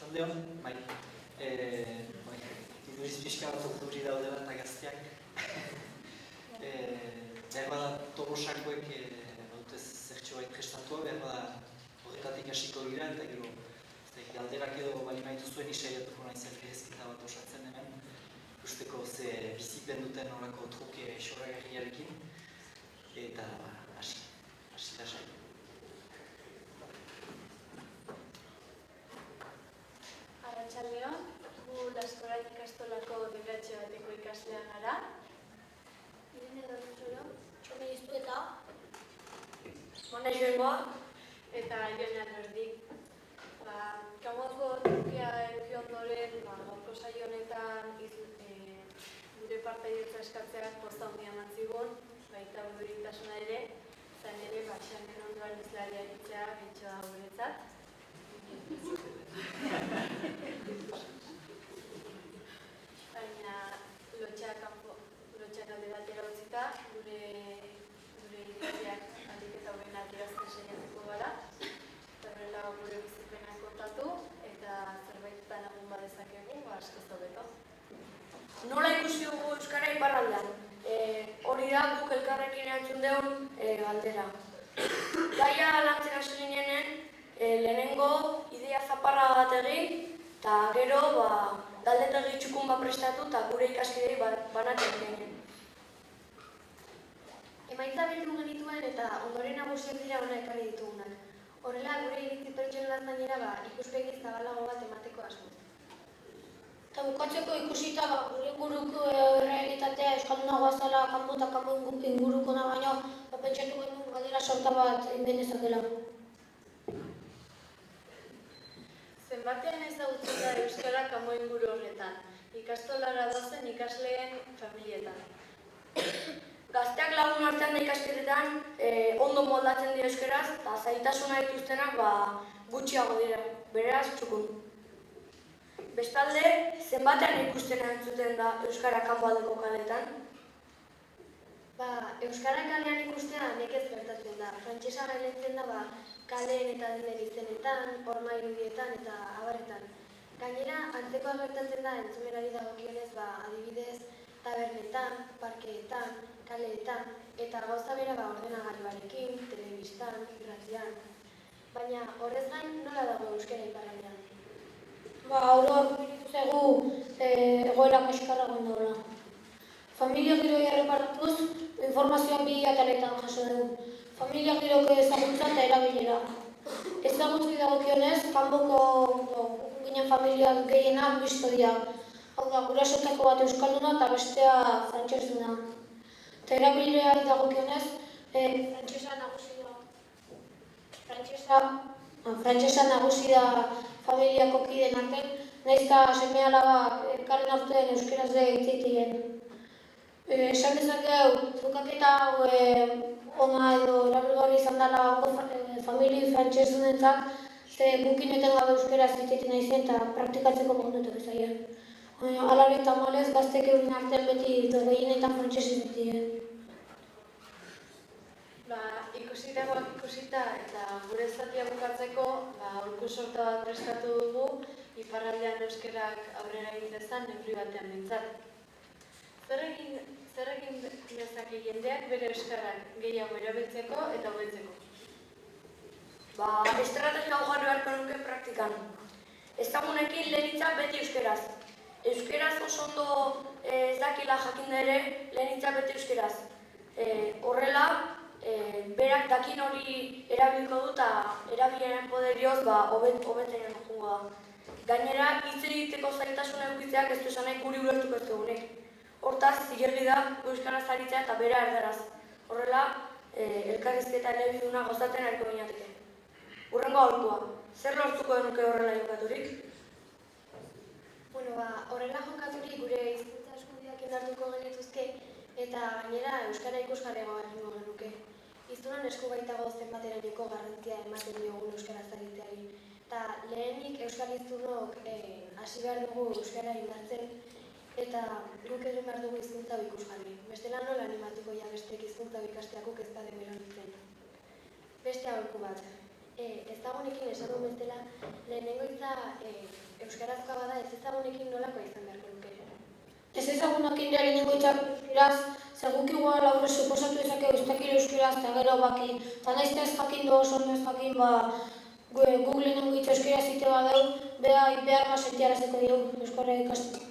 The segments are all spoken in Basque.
Arratsaldeon, bai. Iduriz pixka bat urduri daudela eta gazteak. Behar bada Tolosakoek bautez zertxo bait prestatua, behar bada horretatik hasiko gira eta gero galderak edo bali maitu zuen isaiatuko nahi zerkehezketa bat osatzen hemen. Usteko ze bizitben duten horako truke xorragarriarekin. Eta hasi da sai. Arratsaldeon, gu Laskorai ikastolako bederatzi bateko ikaslea gara. Irene Dorronsoro, Txome Iztueta, Mona Joengoa eta Jone Alberdik. Kamuako trukea eduki ondoren, gaurko saio honetan gure partaiotza eskatzeak posta handia eman zigun, baita burdintasuna ere, izan ere, Xamen ondoan izlaria egitea gehitxo da guretzat. Baina lotxak alde batera utzita, gure iritziak aldik eta hobenak irazten saiatuko gara. Horrela gure bizipenak kontatu eta zerbaitetan egun badezakegu, asko hobeto. nola ikusi dugu Euskara iparraldean? Hori da guk elkarrekin erantzun dugun galdera. Gaia lantzen hasi ginenen, lehenengo idea zaparra bat egin, eta gero galdetegi txukun bat prestatu eta gure ikaskidei banatzen ginen. Emaitza bildu genituen eta ondoren nagusiak dira hona ekarri ditugunak. Horrela, gure iritzi pertsonalaz gainera ikuspegi zabalago bat emateko asmoz. Eta bukatzeko ikusita gure inguruko errealitatea euskaldunagoa zela kanpo eta kanpo inguruko da baino pentsatu genuen galdera sorta bat genezakela. Zenbatean ezagutzen da euskara kanpo inguru horretan, ikastolara dozen ikasleen familietan. Gazteak lagun artean da ikasketetan ondo moldatzen dira euskaraz eta zaitasuna dituztenak gutxiago dira, beraz txukun. Bestalde, zenbatean ikusten entzuten da euskara kanpoaldeko kaletan? Euskara kalean ikustea nekez gertatzen da. Frantsesa gailentzen da kaleen eta denen izenetan, horma irudietan eta abarretan. Gainera, antzekoa gertatzen da entzumenari dagokionez adibidez, tabernetan, parkeetan, kaleetan, eta gauza bera ordenagailuarekin, telebistan, irratian. Baina horrez gain nola dago euskara iparraldean? Oroak biritu zaigu egoera kaskarra gondagoela. Familia giroia erreparatuz, informazioa bi ataletan jaso dugu. Familia girok ezagutza eta erabilera. Ezagutzi dagokionez, kanpoko ginen familiak gehienak bizko dira. Hau da, gurasotako bat euskalduna eta bestea frantsesduna. Eta erabilera dagokionez, frantsesa nagusi da familiako kideen artean, nahiz eta seme-alabak elkarren artean euskaraz hitz egiten. Esan dezakegu, trukaketa hau ona edo erabilgarri izan dela familia frantsesdunentzat, ze gukinetan gabe euskaraz hitz egiten nahi zen eta praktikatzeko moduetak zaien. Hala ere tamalez, gaztek euren artean beti gehienetan frantsesez beti. Ikusitakoak ikusita eta gure zatia bukatzeko, aholku sorta bat prestatu dugu, iparraldean euskarak aurrera egin dezan neurri batean behintzat. Zer egin dezake jendeak bere euskarak gehiago erabiltzeko eta hobetzeko? Estrategia hau jarri beharko nuke praktikan. Ezagunekin lehen hitzak beti euskaraz. Euskaraz oso ondo ez dakila jakinda ere lehen hitzak beti euskaraz. Horrela, berak dakin hori erabiliko du eta erabilaren poderioz hobetzen joango da. Gainera, hitz egiteko zaitasuna edukitzeak ez du esan nahi guri ulertuko ez dugunek. Hortaz, zilegi da euskaraz aritzea eta bera erdaraz. Horrela, elkarrizketa elebiduna gozatzen ariko binateke. Hurrengo aholkua, zer lortuko denuke horrela jokaturik? Horrela jokaturik gure hizkuntza eskubideak indartuko genituzke eta gainera euskara ikusgarriagoa egingo genuke. Hiztunon esku baitago zenbaterainoko garrantzia ematen diogun euskaraz aritzeari. Eta lehenik euskal hiztunok hasi behar dugu euskara indartzen eta guk egin behar dugu hizkuntza ikusgarri. Bestela nola animatuko bestek hizkuntza ikasteak guk ez baden beronitzen. Beste aholku bat. Ezagunekin esan duen bestela, lehenengo hitza euskarazkoa bada ezagunekin nolakoa izan beharko luke. Ez ezagunekin lehenengo hitza euskaraz, zeguk igual aurre suposatu ezakegu ez dakir euskaraz eta gero baki. Eta nahiz ez jakin du oso ez jakin, guk lehenengo hitza euskaraz ite badeu, behar sentiarazeko dugu euskara ikasteko.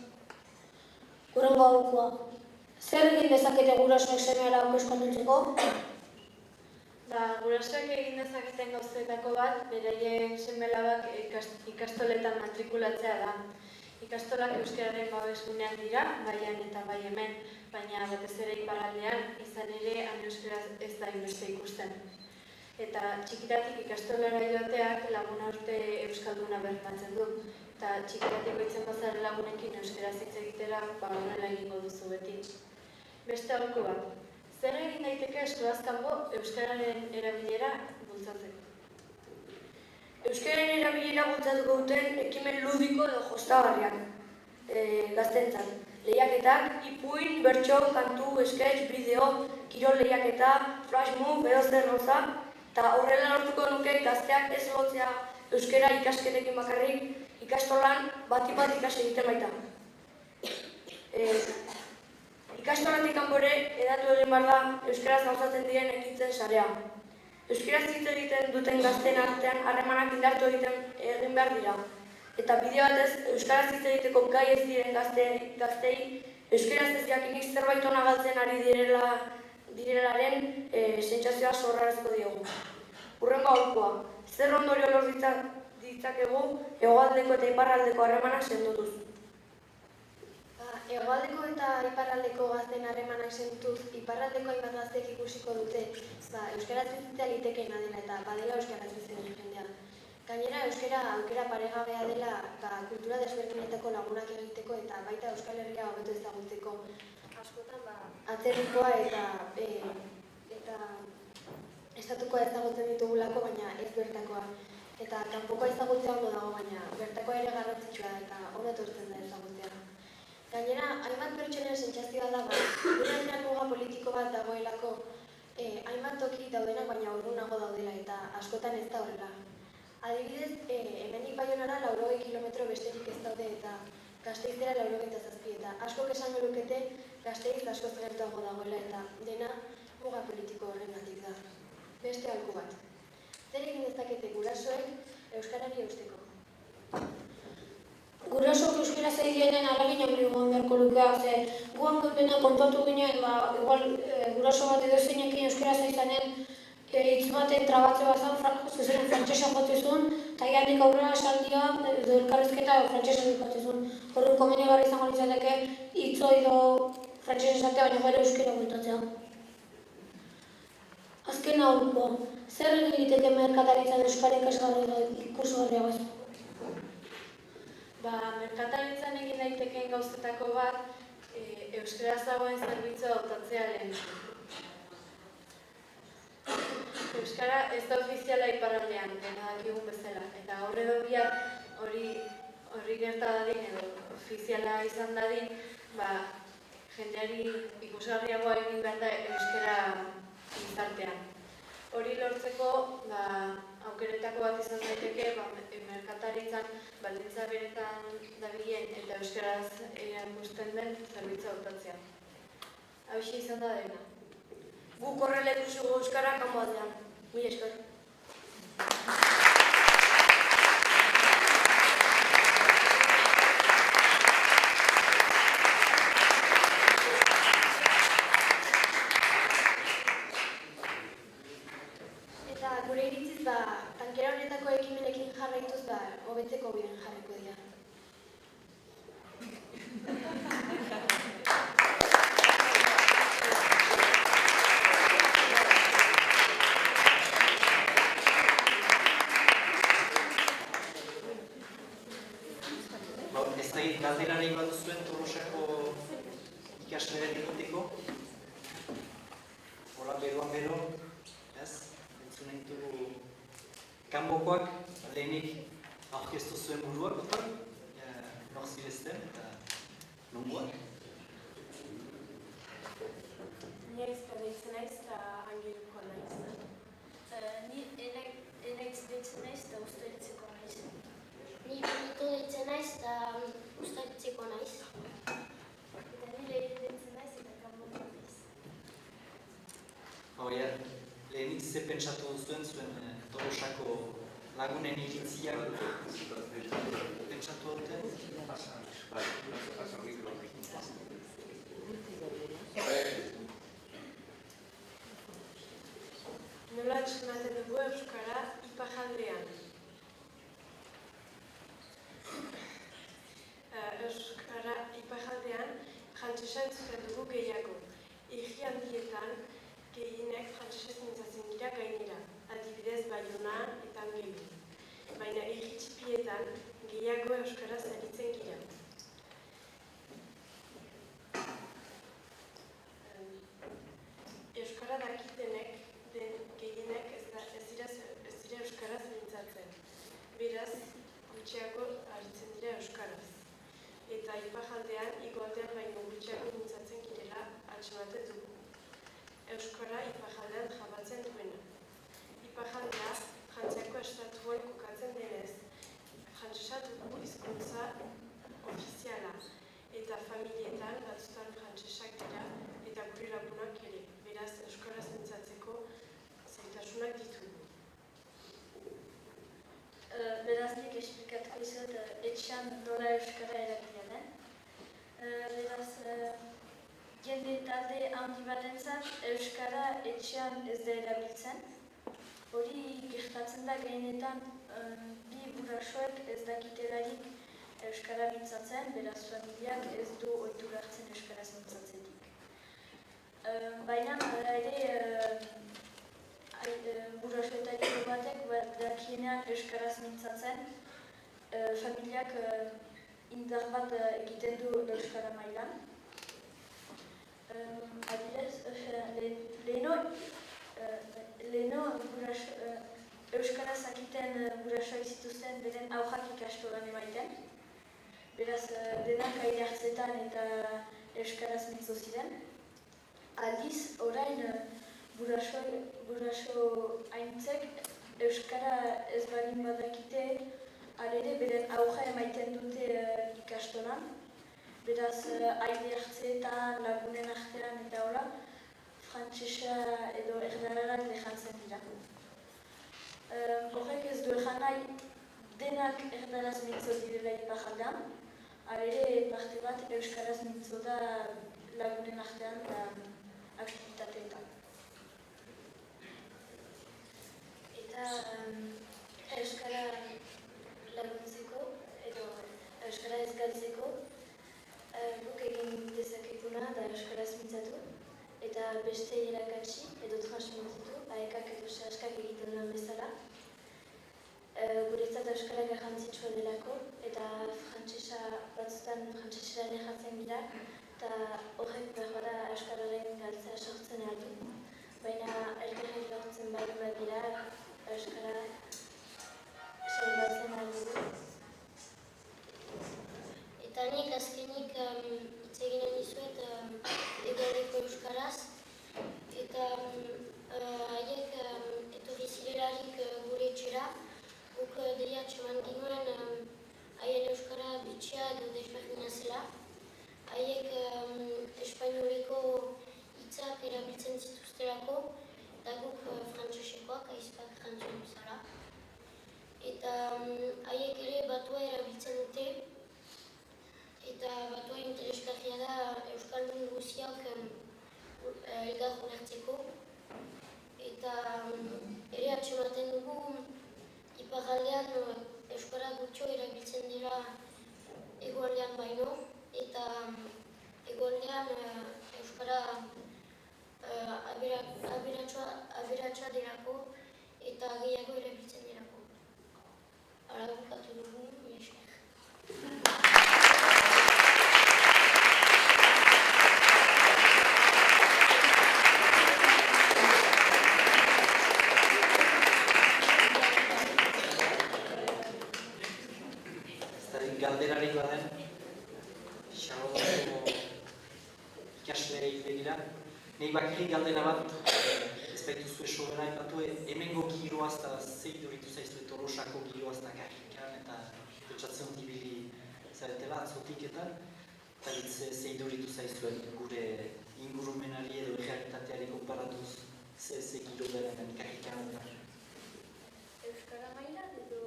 Hurrengo aholkua. Zer egin dezakete gurasoek seme-alabak euskaldutzeko? Gurasoek egin dezaketen gauzetako bat, beraien seme-alabak ikastoletan matrikulatzea da. Ikastolak euskararen babesgunean dira, baian eta bai hemen, baina batez ere iparraldean, izan ere han euskaraz ez da inbeste ikusten. Eta txikitatik ikastolara joateak laguna urte euskalduna bermatzen du. Eta txikitatik goitzen bazaren lagunekin euskaraz hitz egitera horrela egingo duzu beti. Beste aholku bat. Zer egin daiteke eskolaz kanpo euskararen erabilera bultzatzeko? Euskararen erabilera bultzatuko duten ekimen ludiko edo jostagarriak gaztentzat. Lehiaketak, ipuin, bertso, kantu, sketch, bideo, kirol lehiaketa, flash mob, edo zer gauza, eta horrela lortuko nuke gazteak ez lotzea euskara ikasketekin bakarrik, ikastolan bat ikas egiten baita. Ikastolatik kanpore edatu egin behar da euskaraz gauzatzen diren ekintzen sarea. Euskaraz hitz egiten duten gazteen artean harremanak indartu egin behar dira. Eta bide batez, euskaraz hitz egiteko gai ez diren gaztei, euskaraz ez jakinik zerbait ona galtzen ari direlaren sentsazioa sorraraziko diogu. Hurrengo aholkua, zer ondorio lor ditzakegu hegoaldeko eta iparraldeko harremanak sendotuz. Hegoaldeko eta iparraldeko gazten harremanak sendotuz, iparraldeko hainbat gazteek ikusiko dute euskaraz bizitzea litekeena dela eta badela euskaraz bizitzen jendea. Gainera, euskara aukera paregabea dela kultura desberdinetako lagunak egiteko eta baita Euskal Herria hobeto ezagutzeko. Askotan atzerrikoa eta estatukoa ezagutzen ditugulako, baina ez bertakoa. Eta kanpokoa ezagutzea ondo dago, baina bertakoa ere garrantzitsua da eta ondo etortzen da ezagutzea. Gainera, hainbat pertsonen sentsazioa da, gure artean muga politiko bat dagoelako, hainbat toki daudenak baina urrunago daudela eta askotan ez da horrela. Adibidez, hemendik Baionara 80 kilometro besterik ez daude eta Gasteizera 87 eta askok esango lukete Gasteiz askoz gertuago dagoela eta dena muga politiko horrengatik da. Beste aholku bat. Zer egin dezakete gurasoek euskarari eusteko? Gurasoak euskaraz egiten alagin hori beharko lukea, ze guan gutena kontatu ginen, igual guraso bat edo zeinekin euskaraz izanen hitz baten trabatze bazan, zuzen frantsesa jotzezun, eta jandik aurrera esaldia edo elkarrizketa frantsesa jotzezun. Horren komenigarri izango litzateke hitzo edo frantsesa esatea, baina gero euskara bultatzea. Azken aholkua, zer egiteke merkataritzan euskara ikusgarria bat? Merkataritzan egin daitekeen gauzetako bat, euskaraz dagoen zerbitzua hautatzea lehen. Euskara ez da ofiziala iparraldean, dena dakigun bezala. Eta gaur edo biak hori gerta dadin edo ofiziala izan dadin, jendeari ikusgarriagoa egin behar da euskara gizartean. Hori lortzeko aukeretako bat izan daiteke merkataritzan baldintza beretan dabilen eta euskaraz erakusten den zerbitzua hautatzea. Hauxe izan da dena. Guk horrela ikusi euskara kanpo aldean. Mila esker. Eta gure iritziz, tankera honetako ekimenekin jarraituz, hobetzeko biren jarriko dira. Galdera nahi bat duzuen Tolosako ikasleren egiteko. Hola, beroan bero, entzunen ditugu kanbokoak, lehenik aurkeztu zuen buruak, nor zirezten eta nongoak. Ni Aizka deitzen naiz eta Angelukoa naiz. Ni Lehenaitz deitzen naiz eta Uztaritzeko naiz. Ni Benito deitzen naiz eta Uztaritzeko naiz. Eta ni Leire deitzen naiz eta Kanpotik naiz. Lehenik ze pentsatu duzuen zuen Tolosako lagunen iritzia pentsatu dute? Nola ematen dugu euskara iparraldean? Euskara iparraldean frantsesa entzuten dugu gehiago. Hiri handietan gehienek frantsesez mintzatzen dira gainera, adibidez Baiona eta Angelu. Baina hiri txipietan gehiago euskaraz aritzen gira. Euskara dakitenek gehienek ez dira euskaraz mintzatzen. Beraz, gutxiago aritzen dira euskaraz. Eta iparraldean, igoaldean baino gutxiago mintzatzen girela atzematen dugu. Euskara iparraldean jabatzen duena. Iparraldea, Frantziako estatuan kokatzen denez, frantsesa dugu hizkuntza ofiziala. Eta familietan batzutan frantsesak dira eta gure lagunak ere. Beraz, euskaraz mintzatzeko zailtasunak ditugu. Beraz, nik esplikatuko izut etxean nola euskara erabilia den. Beraz, jende talde handi batentzat euskara etxean ez da erabiltzen. Hori gertatzen da gehienetan bi gurasoek ez dakitelarik euskara mintzatzen, beraz familiak ez du ohitura hartzen euskaraz mintzatzetik. Baina, ere, gurasoetako batek dakienean euskaraz mintzatzen, familiak indar bat egiten du euskara mailan. Adibidez, leheno euskaraz akiten gurasoak zituzten beren aurrak ikastolan emaiten. Beraz, denak aire hartzetan eta euskaraz mintzo ziren. Aldiz, orain guraso haintzek euskara ez balin badakite, alere beren aurra emaiten dute ikastolan. Beraz, aire hartzeetan, lagunen artean eta hola, frantsesa edo erdararak lehantzen dira. Horrek ez du egan nahi denak erdaraz mintzo direla iparraldean, alere parte bat euskaraz mintzo da lagunen artean eta aktivitateetan. Eta euskara laguntzeko edo euskara ez galtzeko guk egin dezakeguna da euskaraz mintzatu eta beste irakatsi edo transmititu, aekak edo saskak egiten duen bezala. Guretzat euskara garrantzitsua delako eta batzutan frantsesera jartzen dira eta horrek berbada euskararen galtzea sortzen aldu. Baina elkarren lortzen baldin dira euskara salbatzen aldu. Eta nik azkenik hitz eginen dizuet egoaldeko euskaraz. Eta haiek etorri zirelarik gure etxera. Guk deia atxeman ginuen haien euskara bitxia edo desberdina zela. Haiek espainoleko hitzak erabiltzen zituztelako eta guk frantsesekoak, ahizpak jantzuen bezala. Eta haiek ere batua erabiltzen dute. Eta batua interesgarria da euskaldun guziak elgar ulertzeko. Eta ere atxematen dugu iparraldean euskara gutxo erabiltzen dira hegoaldean baino. Eta hegoaldean euskara aberatsua delako eta gehiago erabiltzen delako. Hala bukatu dugu, esker. Galderarik baden, xarrodako ikasleei begira. Nahi bakarrik galdera bat, ez baituzu esobera aipatu, hemengo giroaz eta zei duritu zaizue Tolosako giroaz eta karrikan eta pentsatzen dibili zaretela atzotik eta zei duritu zaizuen gure ingurumenari edo errealitateari konparatuz ze giro beren karrikan eta Euskara maila edo...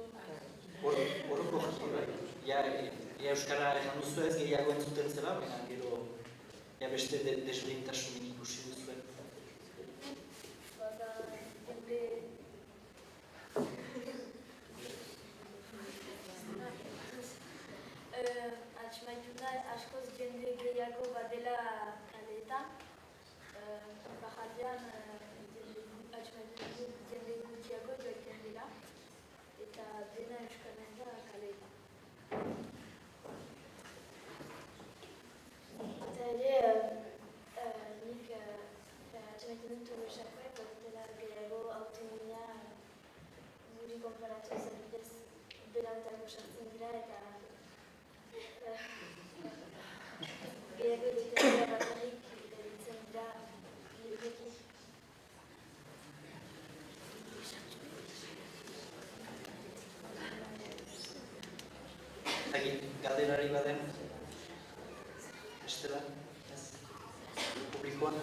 Horoko jaki bai. Ja Euskara egan duzu ez gehiago entzuten zela, baina gero beste desberdintasunik ikusi duzuen. Bada, jende... Atxmaitu da, askoz jende gehiago badela kaleetan. Bajaldean, atxmaitu du jende gutxiago joaiten dira. Eta dena euskaraz da kaleetan. Eta ere, nik atxemaiten dut Tolosakoek, dutela gehiago autonomia guri konparatu zerbidez berantago sartzen dira eta gehiago egiten dira bakarrik erabiltzen dira libreki. Galderari baden, bestela, ez? Publikoan?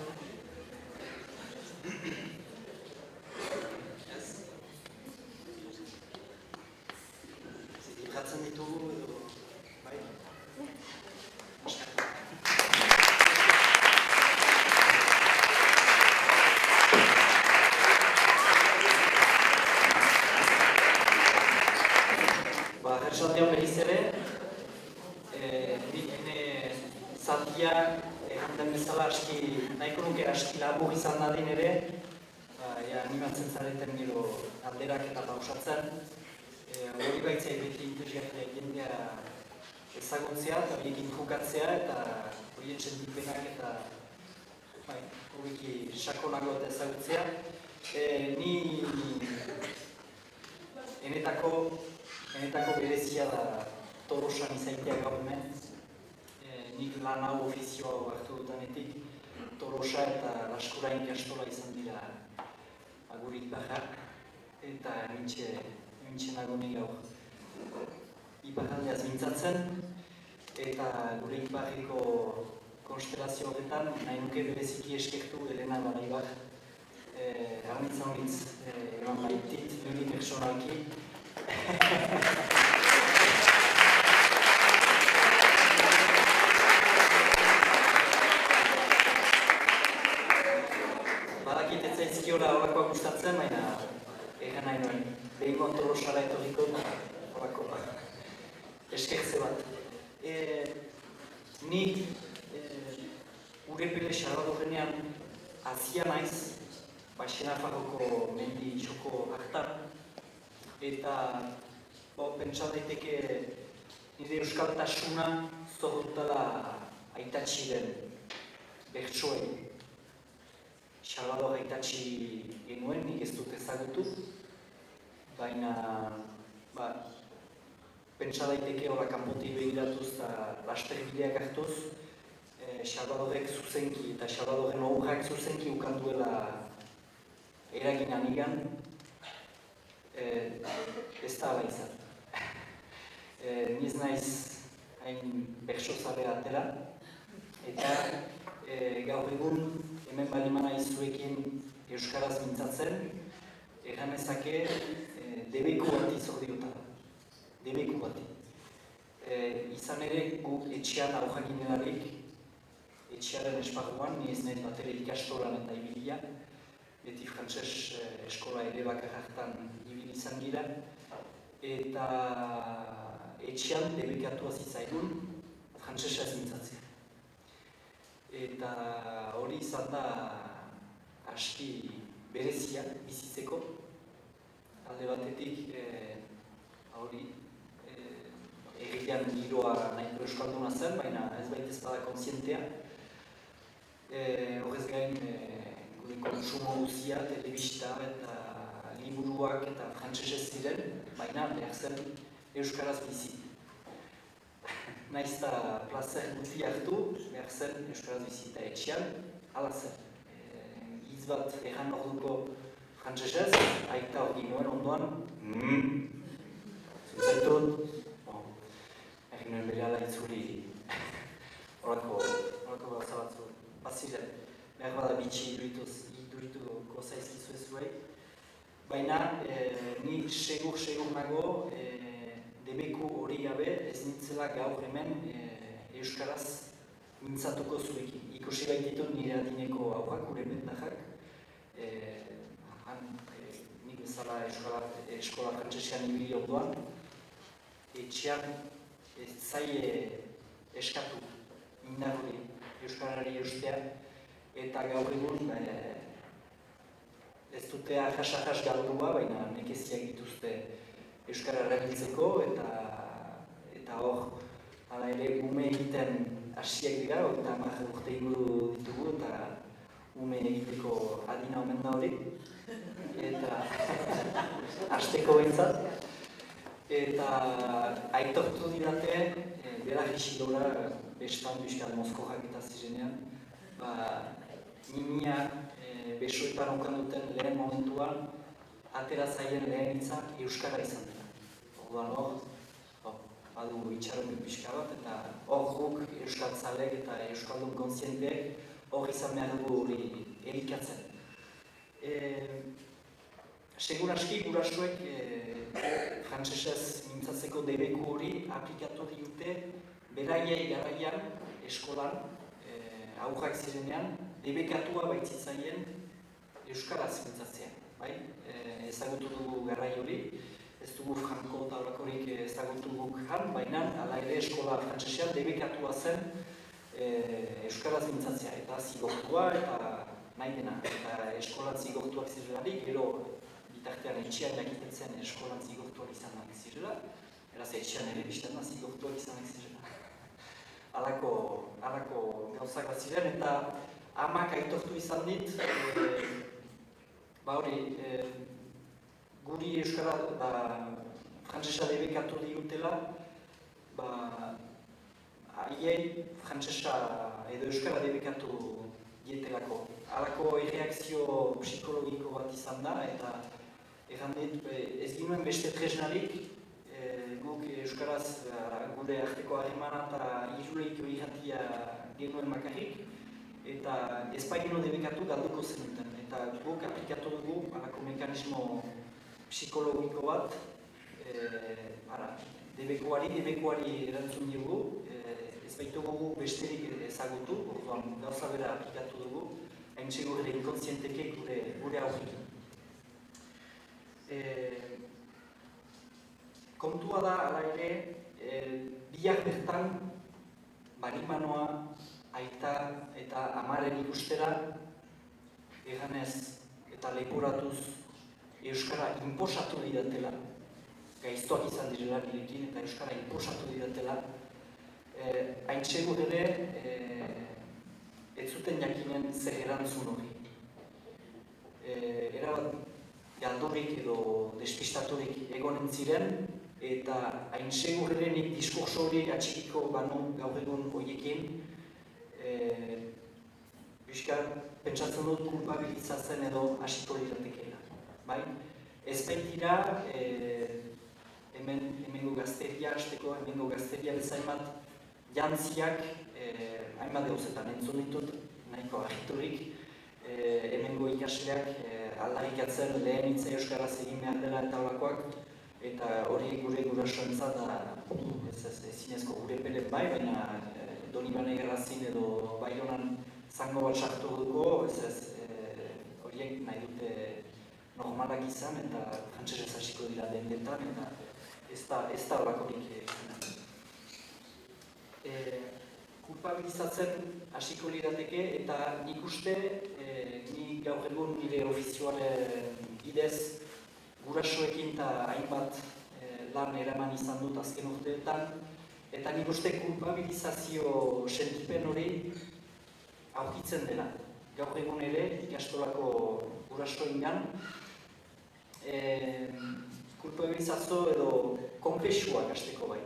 Ez? Libratzen ditugu edo, bai? Ersatean behiz ere, zatia den bezala nahiko nuke aski labur izan dadin ere, animatzen zareten gero alderak eta pausatzen. Hori baitzai beti interesgarria jendea ezagutzea eta horiekin jokatzea eta horien sentipenak eta horiki sakonago eta ezagutzea. Ni enetako berezia da Tolosan izaitea gaur hemen. Nik lan hau ofizio hau hartu dutanetik, Tolosa eta Laskurain ikastola izan dira agurik bahar, eta mintxe nago nik gaur. Iparaldeaz mintzatzen, eta gure iparriko konstelazio horretan, nahi nuke bereziki eskertu Elena Baraibar. Arnitzen horitz, eman baitit, niri personalki. Badakit ez zaizkiola horakoak gustatzen, baina egan nahi nuen. Behingoan Tolosara etorriko horako eskertze bat. Ni Urepele Salvadorrenean hazia naiz, Baxenafarroko mendi txoko hartan, eta pentsa daiteke nire euskaltasuna zorrotala aitatxiren bertsoei. Salvador aitatxi genuen, nik ez dut ezagutu, baina pentsa daiteke horra kanpotik begiratuz eta lasterbideak hartuz, Salvadorek zuzenki eta Salvadoren aurrak zuzenki ukanduela eragin anigan, ez da ala izan. Niz naiz hain bertsozalea atera, eta gaur egun hemen balimana izuekin euskaraz mintzatzen, erramezake debeku bati zordiota. Debeku bati. Izan ere gu etxean aurrakin delarik, etxearen esparruan, ni ez nahi bat ere ikastolan eta ibilia, beti frantses eskola ere bakar hartan ibili izan gira, eta etxean debekatua zitzaigun frantsesaz mintzatzea. Eta hori izan da aski berezia bizitzeko, alde batetik hori errian giroa nahiko euskalduna zen, baina ez baitez bada kontzientea. Horrez gain gure konsumo guzia, telebista eta liburuak eta frantsesez ziren, baina behar zen euskaraz bizi. Naiz eta plazer guzti hartu, behar zen euskaraz bizi eta etxean, hala zen. hitz bat egan orduko frantsesez, aita hori nuen ondoan, zutzaitut, egin nuen bere ala itzuli, horako gauza batzu, baziren, behar bada bitxi idurituko zaizkizu ez zuei. Baina, ni segur nago, debeku hori gabe ez nintzela gaur hemen euskaraz mintzatuko zuekin. Ikusi baititut nire adineko aurrak, gure bentajak, nik bezala eskola frantsesean ibili ondoan, etxean ez zaie eskatu indar hori euskarari eustea, eta gaur egun ez dute ahas galdua, baina nekeziak dituzte euskara erabiltzeko, eta hor, hala ere, ume egiten hasiak dira, eta 10 urte inguru ditugu, eta ume egiteko adina omen da hori, eta hasteko behintzat. Eta aitortu didate, bera gisidora, bestan Euskal Mozkojak eta zirenean, nimia besoetan onkan duten lehen momentuan, atera zaien lehen hitza euskara izan dela. Orduan hor, badu itxaron pixka bat, eta hor guk euskaltzalek eta euskaldun kontzienteek hor izan behar dugu hori erikatzen. Segur aski gurasoek frantsesez mintzatzeko debeku hori aplikatu digute beraiei garaian eskolan aurrak zirenean debekatua baitzitzaien euskaraz mintzatzea. Ezagutu dugu garai hori, ez dugu franko eta horakorik ezagutu guk jan, baina hala ere eskola frantsesean debekatua zen euskaraz mintzatzea, eta zigortua eta nahi dena. Eta eskolan zigortuak zirelarik, gero bitartean etxean jakiten zen eskolan zigortuak izanak zirela, eraz etxean ere biztana zigortuak izanak zirela. Halako gauzak bat ziren, eta amak aitortu izan dit, guri euskara frantsesa debekatu digutela, haiei frantsesa edo euskara debekatu dietelako. Halako erreakzio psikologiko bat izan da, eta egan dit, ez ginuen beste tresnarik, guk euskaraz gure arteko harremana eta iruleiko irratia genuen makarrik, eta ez baino debekatu galduko zenuten. Eta guk aplikatu dugu halako mekanismo psikologiko bat, debekuari erantzun dugu, ez baitugu besterik ezagutu, orduan gauza bera aplikatu dugu, hain segur ere inkontzienteke gure aurrekin. Kontua da, hala ere, biak bertan, barimanoa, aita eta amaren ikustera, eganez eta leporatuz euskara inposatu didatela, gaiztoak izan direla nirekin eta euskara inposatu didatela, hain segur ere ez zuten jakinen zer erantzun hori. Erabat galdurik edo despistaturik egonen ziren, eta hain segur ere nik diskurso hori atxikiko banu gaur egun horiekin, pentsatzen dut kulpabilizatzen edo hasiko liratekeela. Ez baitira, hemengo gazteria hasteko, hemengo gazteria bezaimat jantziak hainbat gauzetan entzun ditut, nahiko argiturik, hemengo ikasleak aldarrikatzen lehen hitza euskaraz egin behar dela eta holakoak, eta hori gure gurasoentzat ezinezko gure pelet baina Donibane Gerrazin edo Baionan zango bat sartu dugu, horiek nahi dute normalak izan eta frantsesez hasiko dira dendetan, eta ez da horakorik izan. Kulpabilizatzen hasiko lirateke, eta nik uste, ni gaur egun nire ofizioaren bidez gurasoekin eta hainbat lan eraman izan dut azken urteetan, eta nik uste kulpabilizazio sentipen hori aurkitzen dela. Gaur egun ere, ikastolako gurasoengan, kulpabilizazio edo konplexuak hasteko bai.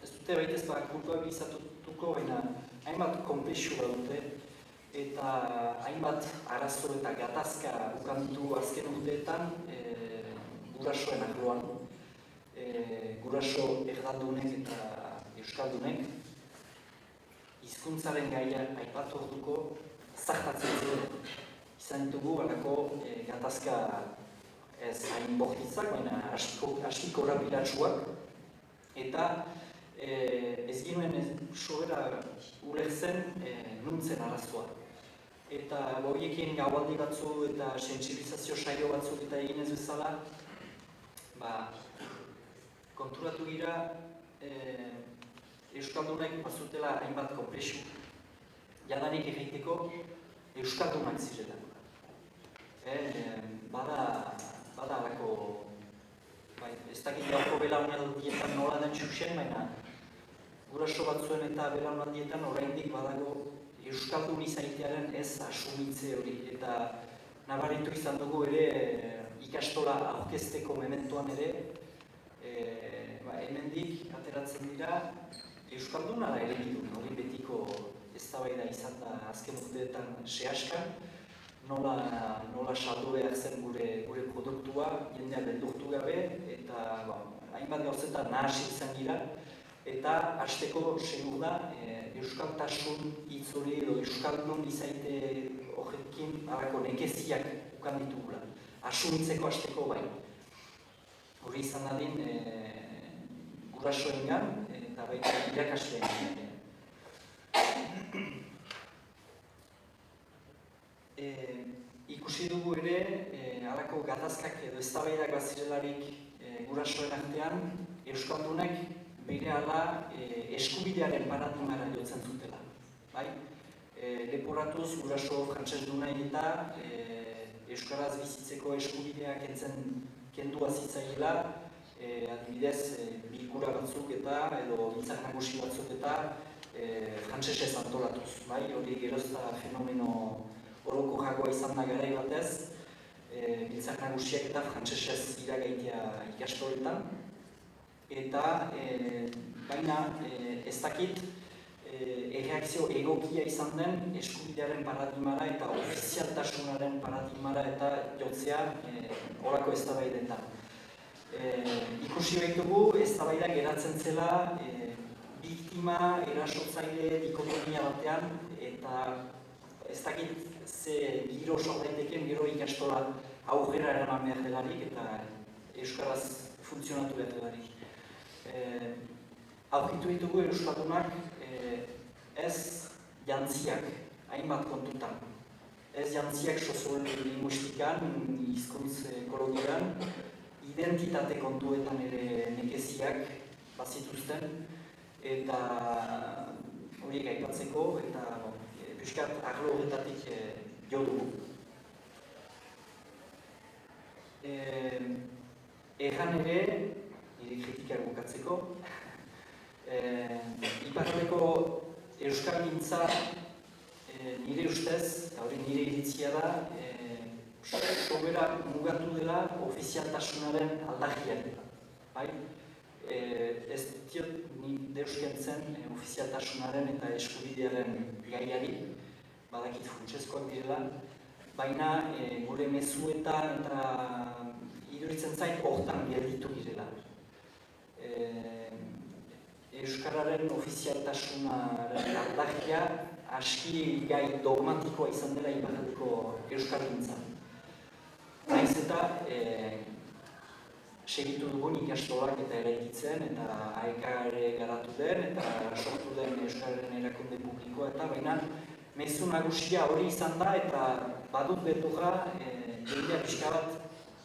Ez dute baitez kulpabilizatuko, baina hainbat konplexua dute, eta hainbat arazo eta gatazka ukan ditu azken urteetan gurasoen arloan. Guraso erdaldunek eta euskaldunek hizkuntzaren gaia aipatu orduko zartatzen ziren. Izan ditugu halako gatazka ez hain bortitzak, baina aski korapilatsuak, eta ez ginuen sobera ulertzen nuntzen arazoa. Eta horiekin gaualdi batzu eta sentsibilizazio saio batzuk eta eginez bezala, konturatu gira euskaldunek bazutela hainbat konplexu. Jadanik egiteko euskaldunak zirela. Bada alako, ez dakit gauko belaunaldietan nola den txuxen, baina guraso batzuen eta belaunaldietan oraindik badago euskaldun izaitearen ez asumitze hori. Eta nabaritu izan dugu ere ikastola aurkezteko mementoan ere, hemendik ateratzen dira euskaldun ala elebidun, hori betiko eztabaida izan da azken urteetan sehaskan, nola saldu behar zen gure produktua, jendea beldurtu gabe, eta hainbat gauzetan nahasi izan gira, eta hasteko segur da euskaltasun hitz hori edo euskaldun izaite horrekin harako nekeziak ukan ditugula. Asumitzeko hasteko bai. Hori izan dadin gurasoengan eta baita irakasleen. Ikusi dugu ere halako gatazkak edo eztabaidak bazirelarik gurasoen artean euskaldunek berehala eskubidearen paradigmara jotzen zutela. Leporatuz guraso frantsesdunei eta euskaraz bizitzeko eskubideak kendua zitzaiela, adibidez bilkura batzuk eta edo biltzar nagusi batzuk eta frantsesez antolatuz. Hori gerozta fenomeno orokorragoa izan da garai batez, biltzar nagusiak eta frantsesez iragaitea ikastoletan. Eta baina ez dakit erreakzio egokia izan den eskubidearen paradigmara eta ofizialtasunaren paradigmara eta jotzea horako eztabaidetan. Ikusi behitugu eztabaida geratzen zela biktima, erasotzaile dikotomia batean, eta ez dakit ze giro sordaiteken gero ikastola aurrera eraman behar delarik eta euskaraz funtzionatu behar delarik. Aurkitu ditugu euskaldunak ez jantziak, hainbat kontutan. Ez jantziak soziolinguistikan, hizkuntz ekologian, identitate kontuetan ere nekeziak bazituzten, eta horiek aipatzeko eta pixkat arlo horretatik jo dugu. Erran ere, nire kritikak bukatzeko, iparraldeko euskalgintza nire ustez, eta hori nire iritzia da, sobera mugatu dela ofizialtasunaren aldagian. Ez diot ni deuskentzen ofizialtasunaren eta eskubidearen gaiari, badakit funtsezkoak direla, baina gure mezuetan eta iduritzen zait hortan gelditu direla. Euskararen ofizialtasunaren aldagia aski gai dogmatikoa izan dela iparraldeko euskalgintzan. Naiz eta segitu dugun ikastolak eta eraikitzen eta AEK ere garatu den eta sortu den euskararen erakunde publikoa eta baina mezu nagusia hori izan da eta badut beldurra jendea pixka bat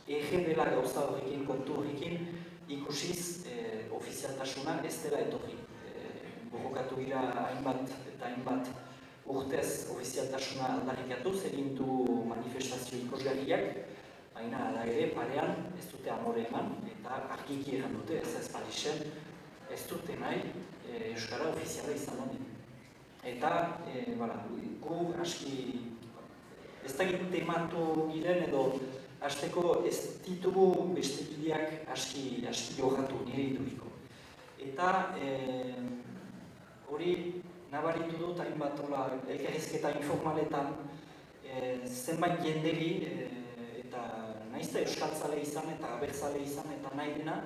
ege dela gauza horrekin, kontu horrekin ikusiz ofizialtasuna ez dela etorri. Borrokatu gira hainbat eta hainbat urtez ofizialtasuna aldarrikatuz, egin du manifestazio ikusgarriak, baina ala ere parean ez dute amore eman eta argiki egan dute, ez Parisen, ez dute nahi euskara ofiziala izan honen. Eta gu aski ez dakit tematu giren edo hasteko ez ditugu beste bideak aski johatu nire iduriko. Eta hori nabaritu dut hainbat elkarrizketa informaletan zenbait jenderi eta nahiz eta euskaltzale izan eta abertzale izan eta nahi dena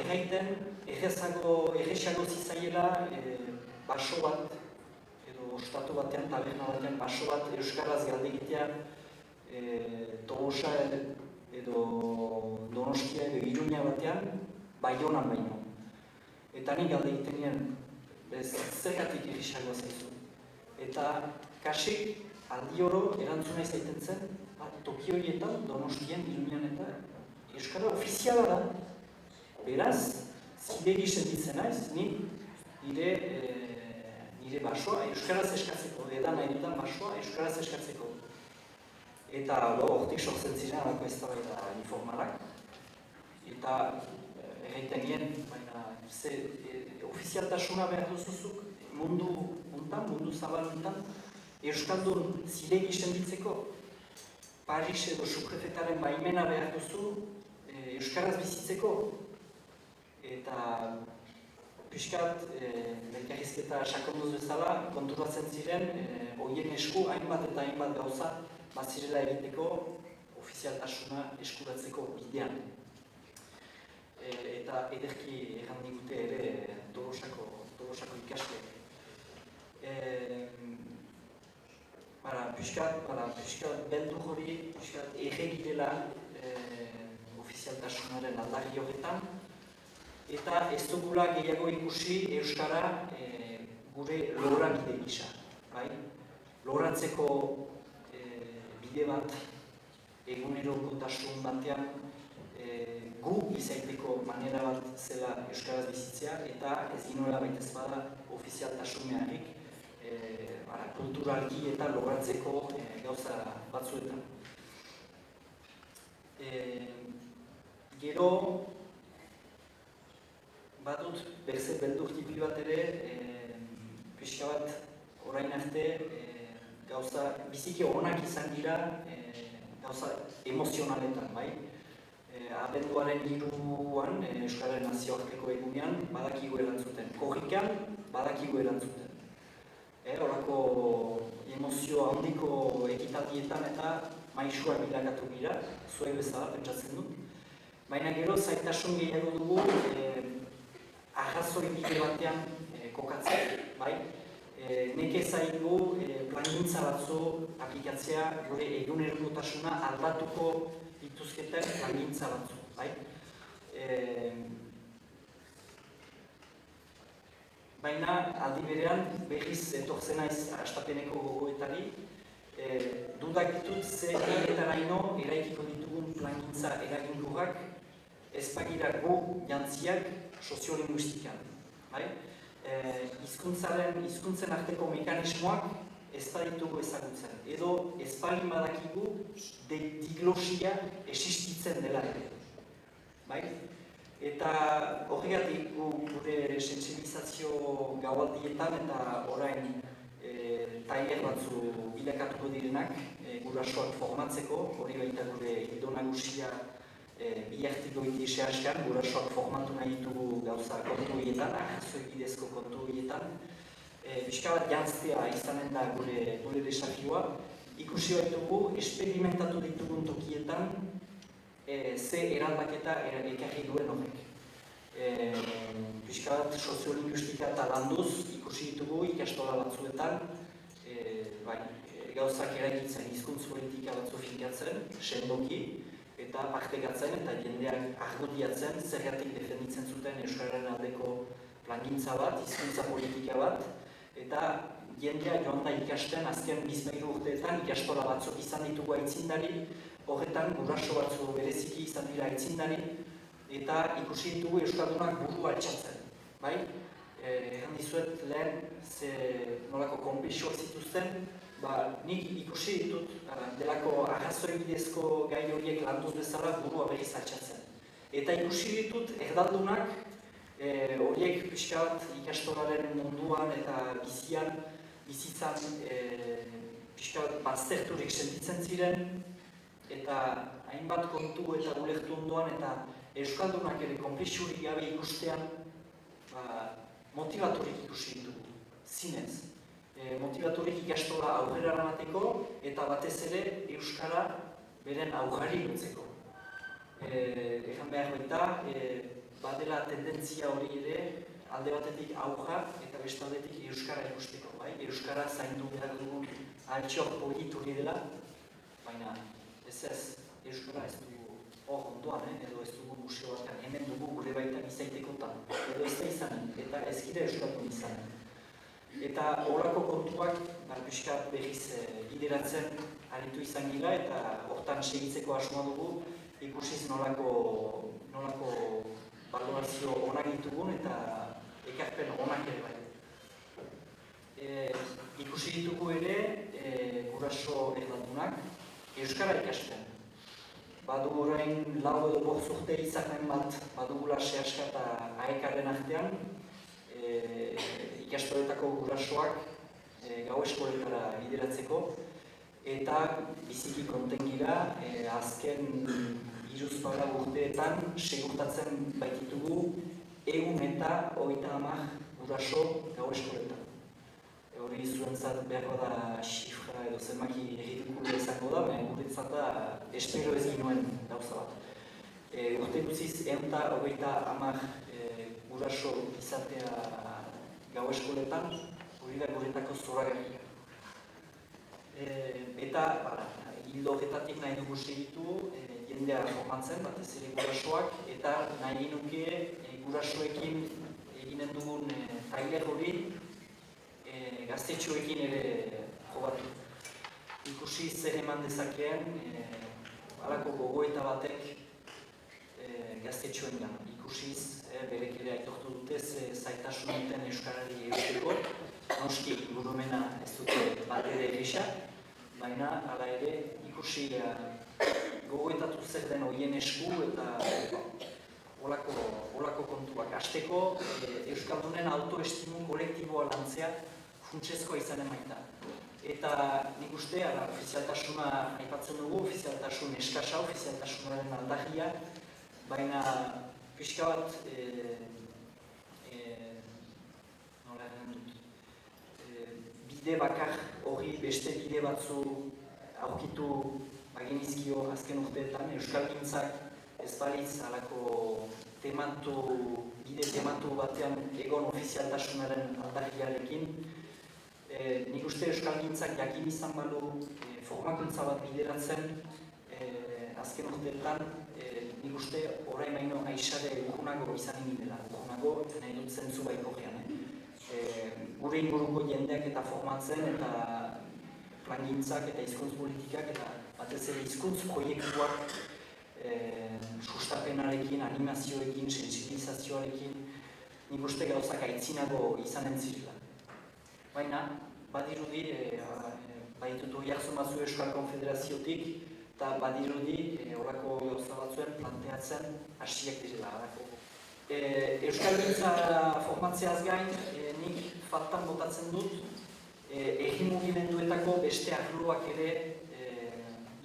erraiten erresago zizaiela baso bat edo ostatu batean, taberna batean baso bat euskaraz galdegitea Tolosa edo Donostia edo Iruña batean Baionan baino. Eta nik galde egiten nien, zergatik erresagoa zaizu. Eta kasik aldi oro erantzuna izaiten zen, toki horietan, Donostien, Iruñan eta euskara ofiziala da. Beraz, zilegi sentitzen naiz, nire basoa euskaraz eskatzeko, edan nahi dudan basoa euskaraz eskatzeko. Eta hortik sortzen ziren alako eztabaida informalak. Eta erraiten nien, baina ofizialtasuna behar duzuzuk mundu untan, mundu zabal untan, euskaldun zilegi sentitzeko. Paris edo suprefetaren baimena behar duzu euskaraz bizitzeko. Eta pixkat, elkarrizketa sakonduz bezala, konturatzen ziren, horien esku hainbat eta hainbat gauza bazirela egiteko ofizialtasuna eskuratzeko bidean. Eta ederki erran digute ere Tolosako ikasleek. Pixkat beldur hori, pixkat erregirela ofizialtasunaren aldarri horretan, eta ez dugula gehiago ikusi euskara gure loragide gisa. Loratzeko bide bat egunerokotasun batean gu izaiteko manera bat zela euskaraz bizitzea eta ez ginoela baita ez bada ofizialtasunearik kulturalki eta loratzeko gauza batzuetan. Gero badut berze beldur tipi bat ere, pixka bat orain arte gauza biziki onak izan dira gauza emozionaletan, bai? Abenduaren 3an, Euskararen nazioarteko egunean, badakigu erantzuten. Korrikan, badakigu erantzuten. Horako emozio handiko ekitaldietan eta maisuak bilakatu gira, zuei bezala, pentsatzen dut. Baina gero zaitasun gehiago dugu arrazoi bide batean kokatzen, bai? Neke zaigu plangintza batzu aplikatzea gure egunerokotasuna aldatuko dituzketen plangintza batzu, bai? Baina aldi berean berriz etortzen naiz hastapeneko gogoetari, dudak ditut ze egetaraino eraikiko ditugun plangintza eraginkorrak ez bagira gu jantziak soziolinguistikan. Hizkuntzen arteko mekanismoak ez baditugu ezagutzen, edo ez balin badakigu diglosia existitzen dela ere. Eta horregatik gure sentsibilizazio gaualdietan eta orain tailer batzu bilakatuko direnak gurasoak formatzeko, hori baita gure ildo nagusia bi artikoiti sehaskan, gurasoak formatu nahi ditugu gauza kontu horietan, arrazoi bidezko kontu horietan. Pixka bat jantztea izanen da gure desafioa. Ikusi baitugu, esperimentatu ditugun tokietan ze eraldaketa ekarri duen horrek. Pixka bat soziolinguistika eta landuz ikusi ditugu ikastola batzuetan gauzak eraikitzen hizkuntz politika batzu finkatzen, sendoki, eta partekatzen eta jendeak argudiatzen zergatik defenditzen zuten euskararen aldeko plangintza bat, hizkuntza politika bat, eta jendea joan da ikasten azken 20 urteetan ikastola batzuk izan ditugu aitzindari, horretan guraso batzu bereziki izan dira aitzindari, eta ikusi ditugu euskaldunak buru altxatzen. Egan dizuet lehen nolako konplexuak zituzten, nik ikusi ditut delako arrazoi bidezko gai horiek landuz bezala burua berriz altxatzen. Eta ikusi ditut erdaldunak horiek pixka bat ikastolaren munduan eta bizitzan pixka bat bazterturik sentitzen ziren, eta hainbat kontu eta ulertu ondoan eta euskaldunak ere konplexurik gabe ikustean motivaturik ikusi ditugu, zinez. Motivaturik ikastola aurrera eramateko eta batez ere euskara beren aurrari lotzeko. Egan behar baita, badela tendentzia hori ere alde batetik aurra eta beste aldetik euskara ikusteko. Euskara zaindu behar dugun altxor polit hori dela, baina ez euskara ez dugu hor ondoan, edo ez dugu museo batean, hemen dugu gure baitan izaitekotan, edo ez da izanen, eta ez gira euskaldun izanen. Eta horako kontuak pixkat berriz bideratzen aritu izan gira eta hortan segitzeko asmoa dugu ikusiz nolako balorazio onak ditugun eta ekarpen onak ere bai. Ikusi ditugu ere guraso erlandunak euskara ikasten. Badugu orain lau edo bost urte izanen bat badugula sehaska eta aekaren artean, ikastoletako gurasoak gau eskoletara bideratzeko eta biziki konten gira azken 3 urteetan segurtatzen baititugu 130 guraso gau eskoletan. Hori zuentzat beharko da xifra edo zenbaki ridikula izango da, baina guretzat da espero ez ginoen gauza bat. Urte guziz 130 guraso izatea gau eskoletan, hori da guretako zoragarria. Eta hildo horretatik nahi dugu segitu jendea formatzen, batez ere gurasoak, eta nahi nuke gurasoekin eginen dugun tailer hori gaztetxoekin ere jobatu. Ikusi zer eman dezakeen halako gogoeta batek gaztetxoen gana. Ikusiz berek ere aitortu dute zaitasun duten euskarari eusteko. Noski ingurumena ez dute bat ere errisa, baina hala ere ikusi gogoetatu zer den horien esku eta holako kontuak. Hasteko euskaldunen autoestimu kolektiboa lantzea funtsezkoa izanen baita. Eta nik uste, ofizialtasuna aipatzen dugu, ofizialtasun eskasa, ofizialtasunaren aldagia, baina pixka bat, bide bakar hori beste bide batzu aurkitu bagenizkio azken urteetan, euskalgintzak ez balitz halako bide tematu batean egon ofizialtasunaren aldagiarekin. Nik uste euskalgintzak jakin izan balu formakuntza bat bideratzen azken urteetan, nik uste orain baino aixare urgunago izan dela, urgunago nahi dut zentzu baiko gean. Gure inguruko jendeak eta formatzen eta plangintzak eta hizkuntz politikak eta batez ere hizkuntz proiektuak sustapenarekin, animazioekin, sensibilizazioarekin nik uste gauzak aitzinago izanen zirela. Baina, badirudi, baditutu jartzen batzu Euskal Konfederaziotik eta badirudi horako gauza batzuen planteatzen hasiak direla. Euskalgintza formatzeaz gain, nik faltan botatzen dut egin mugimenduetako beste arloak ere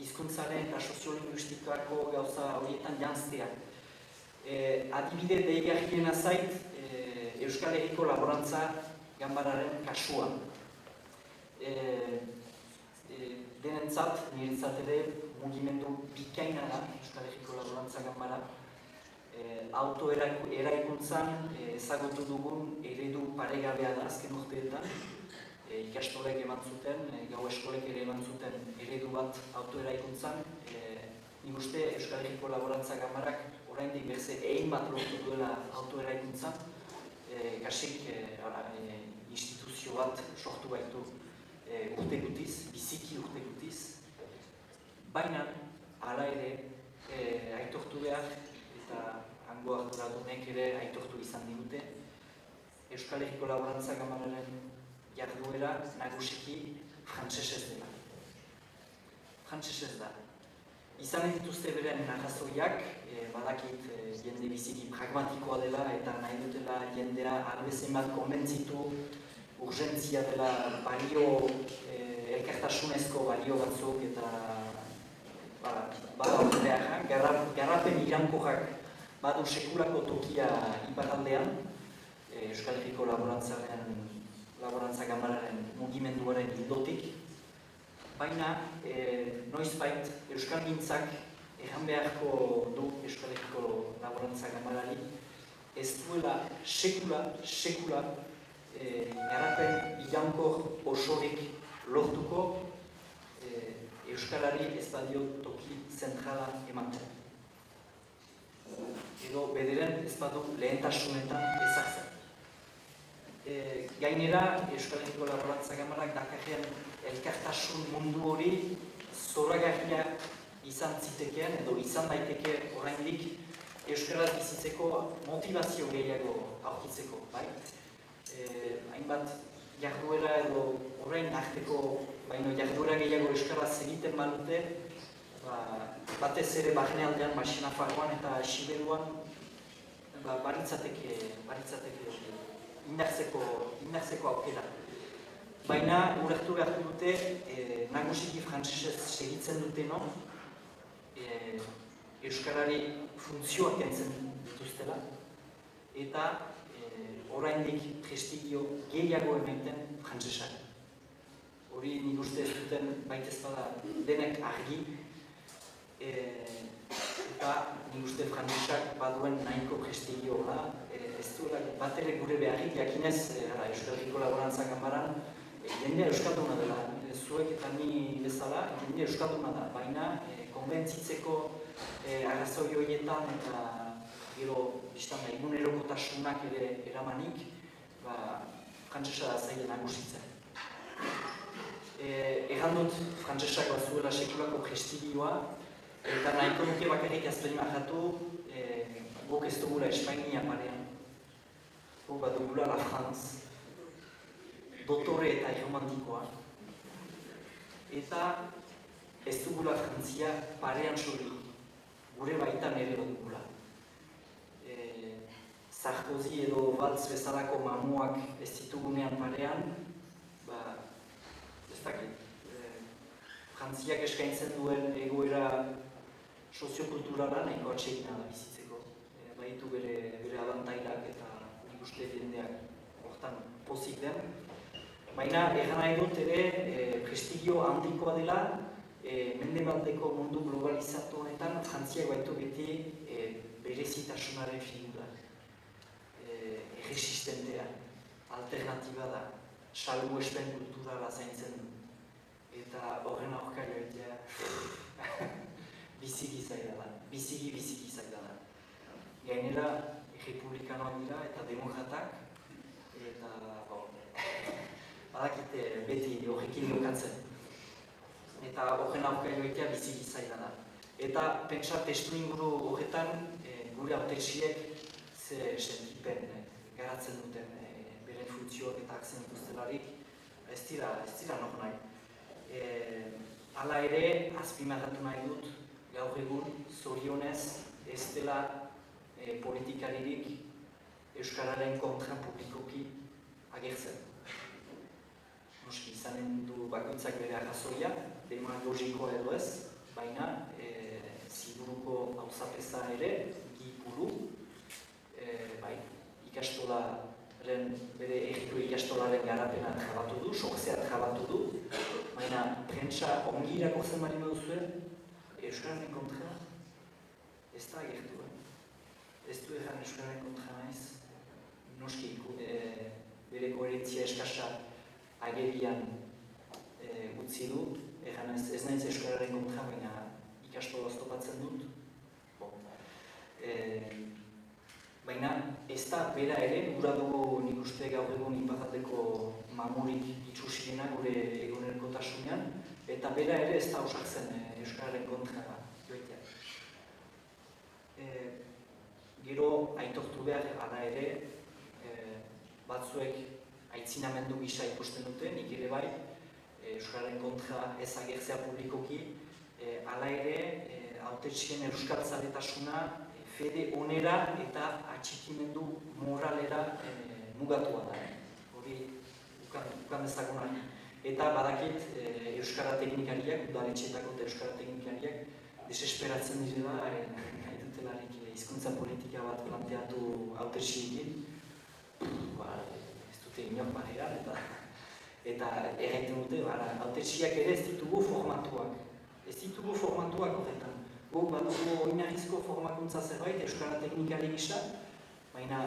hizkuntzaren eta soziolinguistikako gauza horietan janztea. Adibide deigarriena zait Euskal Herriko Laborantza Ganbararen kasua. Denentzat, niretzat ere mugimendu bikaina da Euskal Herriko Laborantza Ganbara. Autoeraikuntzan ezagutu dugun eredu paregabea da azken urteetan. Ikastolek eman zuten, gau eskolek ere eman zuten eredu bat autoeraikuntzan. Nik uste Euskal Herriko Laborantza Ganbarak oraindik berze egin bat lortu duela autoeraikuntzan. Kasik instituzio bat sortu baitu urte gutiz, biziki urte gutiz. Baina, hala ere aitortu behar eta hango arduradunek ere aitortu izan digute. Euskal Herriko Laborantza Ganbararen jarduera nagusiki frantsesez dela. Frantsesez da. Izan dituzte beren arrazoiak, badakit jende biziki pragmatikoa dela eta nahi dutela jendea albezen bat konbentzitu urgentzia dela balio, elkartasunezko balio batzuk eta garapen irankorrak badu sekulako tokia iparraldean. Euskal Herriko Laborantza Ganbararen mugimenduaren ildotik, baina noizbait euskalgintzak erran beharko du Euskal Herriko Laborantza Ganbarari ez duela sekula garapen iraunkor osorik lortuko Euskarari ez badio toki zentrala ematen. Edo bederen ez badu lehentasunetan ezartzen. Gainera, Euskal Herriko Laborantza Ganbarak dakarren elkartasun mundu hori zoragarria izan zitekeen edo izan daiteke oraindik euskaraz bizitzeko motivazio gehiago aurkitzeko, bai? Hainbat jarduera edo orain arteko baino jarduera gehiago euskaraz egiten balute, batez ere barnealdean, Nafarroan eta Siberuan baritzateke indartzeko aukera. Baina ulertu beharko dute, nagusiki frantsesez segitzen duteno, euskarari funtzioak kentzen dituztela, eta oraindik prestigio gehiago ematen frantsesak. Hori nik uste ez duten baitez bada denek argi, eta nik uste frantsesak baduen nahiko prestigioa, ez duela bat ere gure beharrik jakinez Euskal Herriko Laborantza Ganbaran jendea euskalduna dela, zuek eta ni bezala jendea euskalduna da, baina konbentzitzeko arrazoi horietan eta gero egunerokotasunak ere eramanik, frantsesa da zaila nagusitzen. Erran dut frantsesak bazuela sekulako prestigioa, eta nahiko nuke bakarrik azperimajatu guk ez dugula Espainia parean. Guk bat dugula La France, dotore eta irromantikoa. Eta ez dugula Frantzia parean soilik, gure baitan ere dugula. Sarkozy edo Valls bezalako mamuak ez ditugunean parean, ez dakit. Frantziak eskaintzen duen egoera soziokulturala nahiko atsegina da bizitzeko. Baditu bere abantailak eta nik uste jendeak hortan pozik den. Baina erran nahi dut ere prestigio handikoa dela mendebaldeko mundu globalizatu honetan Frantziak baitu beti berezitasunaren figura. Erresistentea, alternatiba da, salbuespen kulturala zaintzen du. Eta horren aurka joitea biziki zaila da. Gainera, republikanoak dira eta demokratak, eta badakite beti horrekin jokatzen. Eta horren aurka joitea biziki zaila da. Eta pentsa testu inguru horretan gure hautetsiek ze sentipen garatzen duten beren funtzioak eta akzen dituztelarik ez dira nok nahi. Hala ere, azpimarratu nahi dut, gaur egun zorionez ez dela politikaririk euskararen kontra publikoki agertzen. Noski, izanen du bakoitzak bere arrazoia, demagogikoa edo ez, baina ziburuko auzapeza ere, gipuru, bere egiko ikastolaren garapena trabatu du, sokzea trabatu du, baina prentsa ongi irakurtzen bari baduzue, euskararen kontra ez da agertu. Ez du erran euskararen kontra naiz, noski bere koherentzia eskasa agerian utzi du, erran ez naiz euskararen kontra, baina ikastola oztopatzen dut. Baina ez da bera ere, gura dugu nik uste gaur egun iparraldeko mamurik itxusiena gure egunerokotasunean, eta bera ere ez da osatzen euskararen kontra joitea. Gero aitortu behar hala ere, batzuek aitzinamendu gisa ikusten dute, nik ere bai, euskararen kontra ez agertzea publikoki, hala ere, hautetsien euskaltzaletasuna fede onera eta atxikimendu moralera mugatua da. Hori ukan dezagunak. Eta badakit euskara teknikariak, udaletxeetako eta euskara teknikariak desesperatzen direla, nahi dutelarik hizkuntza politika bat planteatu hautetsiekin. ez dute inok barean, eta erraiten dute, hautetsiak ere ez ditugu formatuak. Ez ditugu formatuak horretan. Guk badugu oinarrizko formakuntza zerbait, euskara teknikari gisa, baina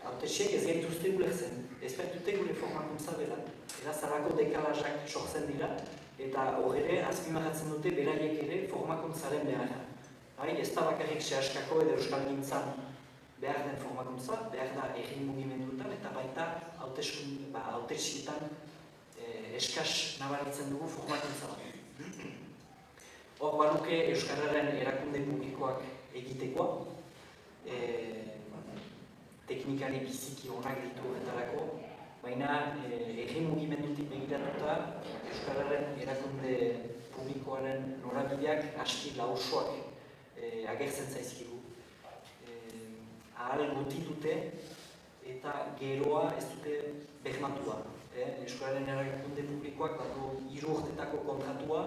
hautetsiak ez gaituzte ulertzen. Ez baitute gure formakuntza bera. Eta zarako dekalazak sortzen dira, eta hor ere azpimarratzen dute beraiek ere formakuntzaren beharra. Ez da bakarrik sehaskako edo euskal gintzan behar den formakuntza, behar da egin mugimenduetan eta baita hautetsietan eskas nabaritzen dugu formakuntza bat. Hor banuke euskararen erakunde publikoak egitekoa, teknikari biziki onak ditu horretarako, baina egin mugimendutik begiratuta euskararen erakunde publikoaren norabideak aski lausoak agertzen zaizkigu. Ahal guti dute eta geroa ez dute bermatua. Euskararen erakunde publikoak badu 3 urtetako kontratua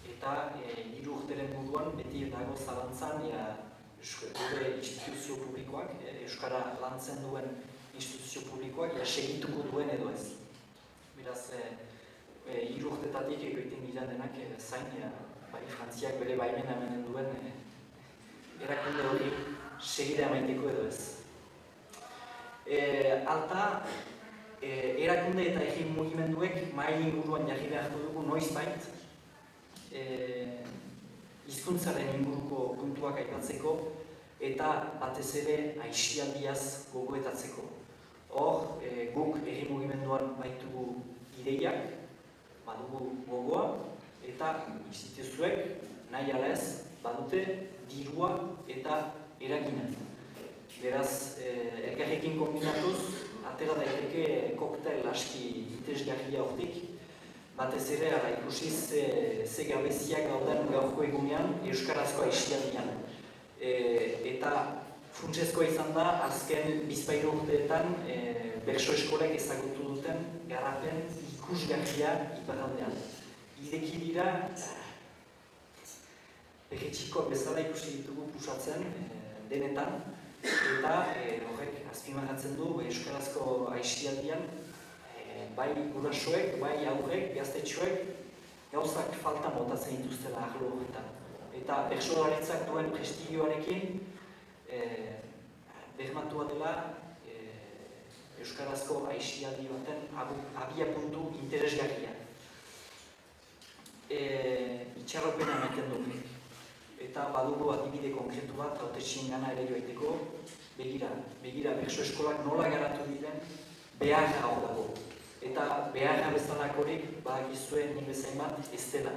eta 3 urteren buruan beti dago zalantzan gure instituzio publikoak, euskara lantzen duen instituzio publikoak segituko duen edo ez. Beraz, 3 urtetatik egiten dira denak zain, bai Frantziak bere baimena emanen duen erakunde hori segida emaiteko edo ez. Alta, erakunde eta egin mugimenduek mahai inguruan jarri beharko dugu noizbait hizkuntzaren inguruko puntuak aipatzeko eta batez ere aisialdiaz gogoetatzeko. Hor, guk egin mugimenduan baitugu ideiak, badugu gogoa, eta instituzioek nahi ala ez badute dirua eta eragina. Beraz, elkarrekin kombinatuz, atera daiteke koktel aski interesgarria hortik, batez ere ikusiz ze gabeziak dauden gaurko egunean euskarazko aisialdian. Eta funtsezkoa izan da, azken bizpahiru urteetan bertso eskolek ezagutu duten garapen ikusgarria iparraldean. Ideki dira, berretxikoak bezala ikusi ditugu pusatzen denetan, eta horrek azpimarratzen du euskarazko aisialdian bai gurasoek, bai aurrek, gaztetxoek gauzak falta botatzen dituztela arlo horretan. Eta bertsolaritzak duen prestigioarekin bermatua dela euskarazko aisialdi baten abiapuntu interesgarria. Itxarropena ematen dugu. Eta badugu adibide konkretu bat hautetsien gana ere joaiteko, begira bertso eskolak nola garatu diren beharra hor dago. Eta beharra bezalakorik badakizuen nik bezain bat ez dela.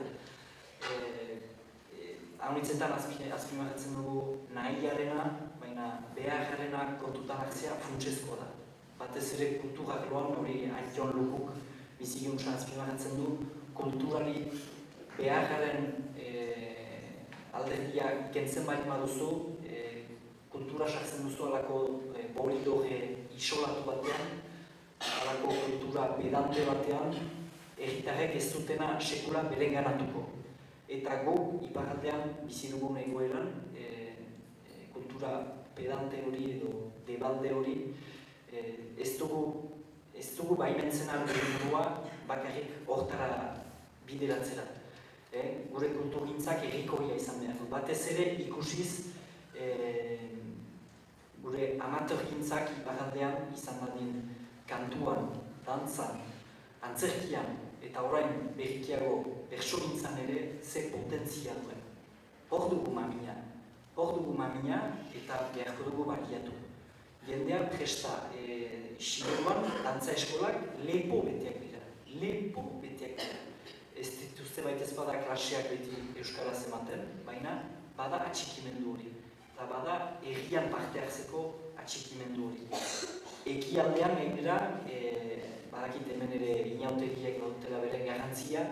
Haunitzetan azpimarratzen dugu nahiarena, baina beharrarena kontutan hartzea funtsezkoa da. Batez ere kulturak loan hori Aiton Lukuk bizigiuntzan azpimarratzen du, kulturari beharraren alderdia kentzen bali baduzu, kultura sartzen duzu alako bolidoge isolatu batean, alako kultura pedante batean, herritarrek ez dutena sekula berenganatuko. Eta gu, iparraldean bizi dugun egoeran, kultura pedante hori edo debalde hori, ez dugu baimentzen argumentua bakarrik hortara bideratzera. Gure kulturgintzak errikoia izan behar du. Batez ere ikusiz gure amateurgintzak iparraldean izan dadin kantuan, dantzan, antzerkian eta orain berrikiago bertsogintzan ere ze potentzia duen. Hor dugu mamina eta beharko dugu baliatu. Jendea presta Siberuan dantza eskolak lepo beteak dira. Ez dituzte baitez bada klaseak beti euskaraz ematen, baina bada atxikimendu hori. Eta bada herrian parte hartzeko atxikimendu hori. Ekialdean gainera, badakit hemen ere inauteriek dutela beren garrantzia,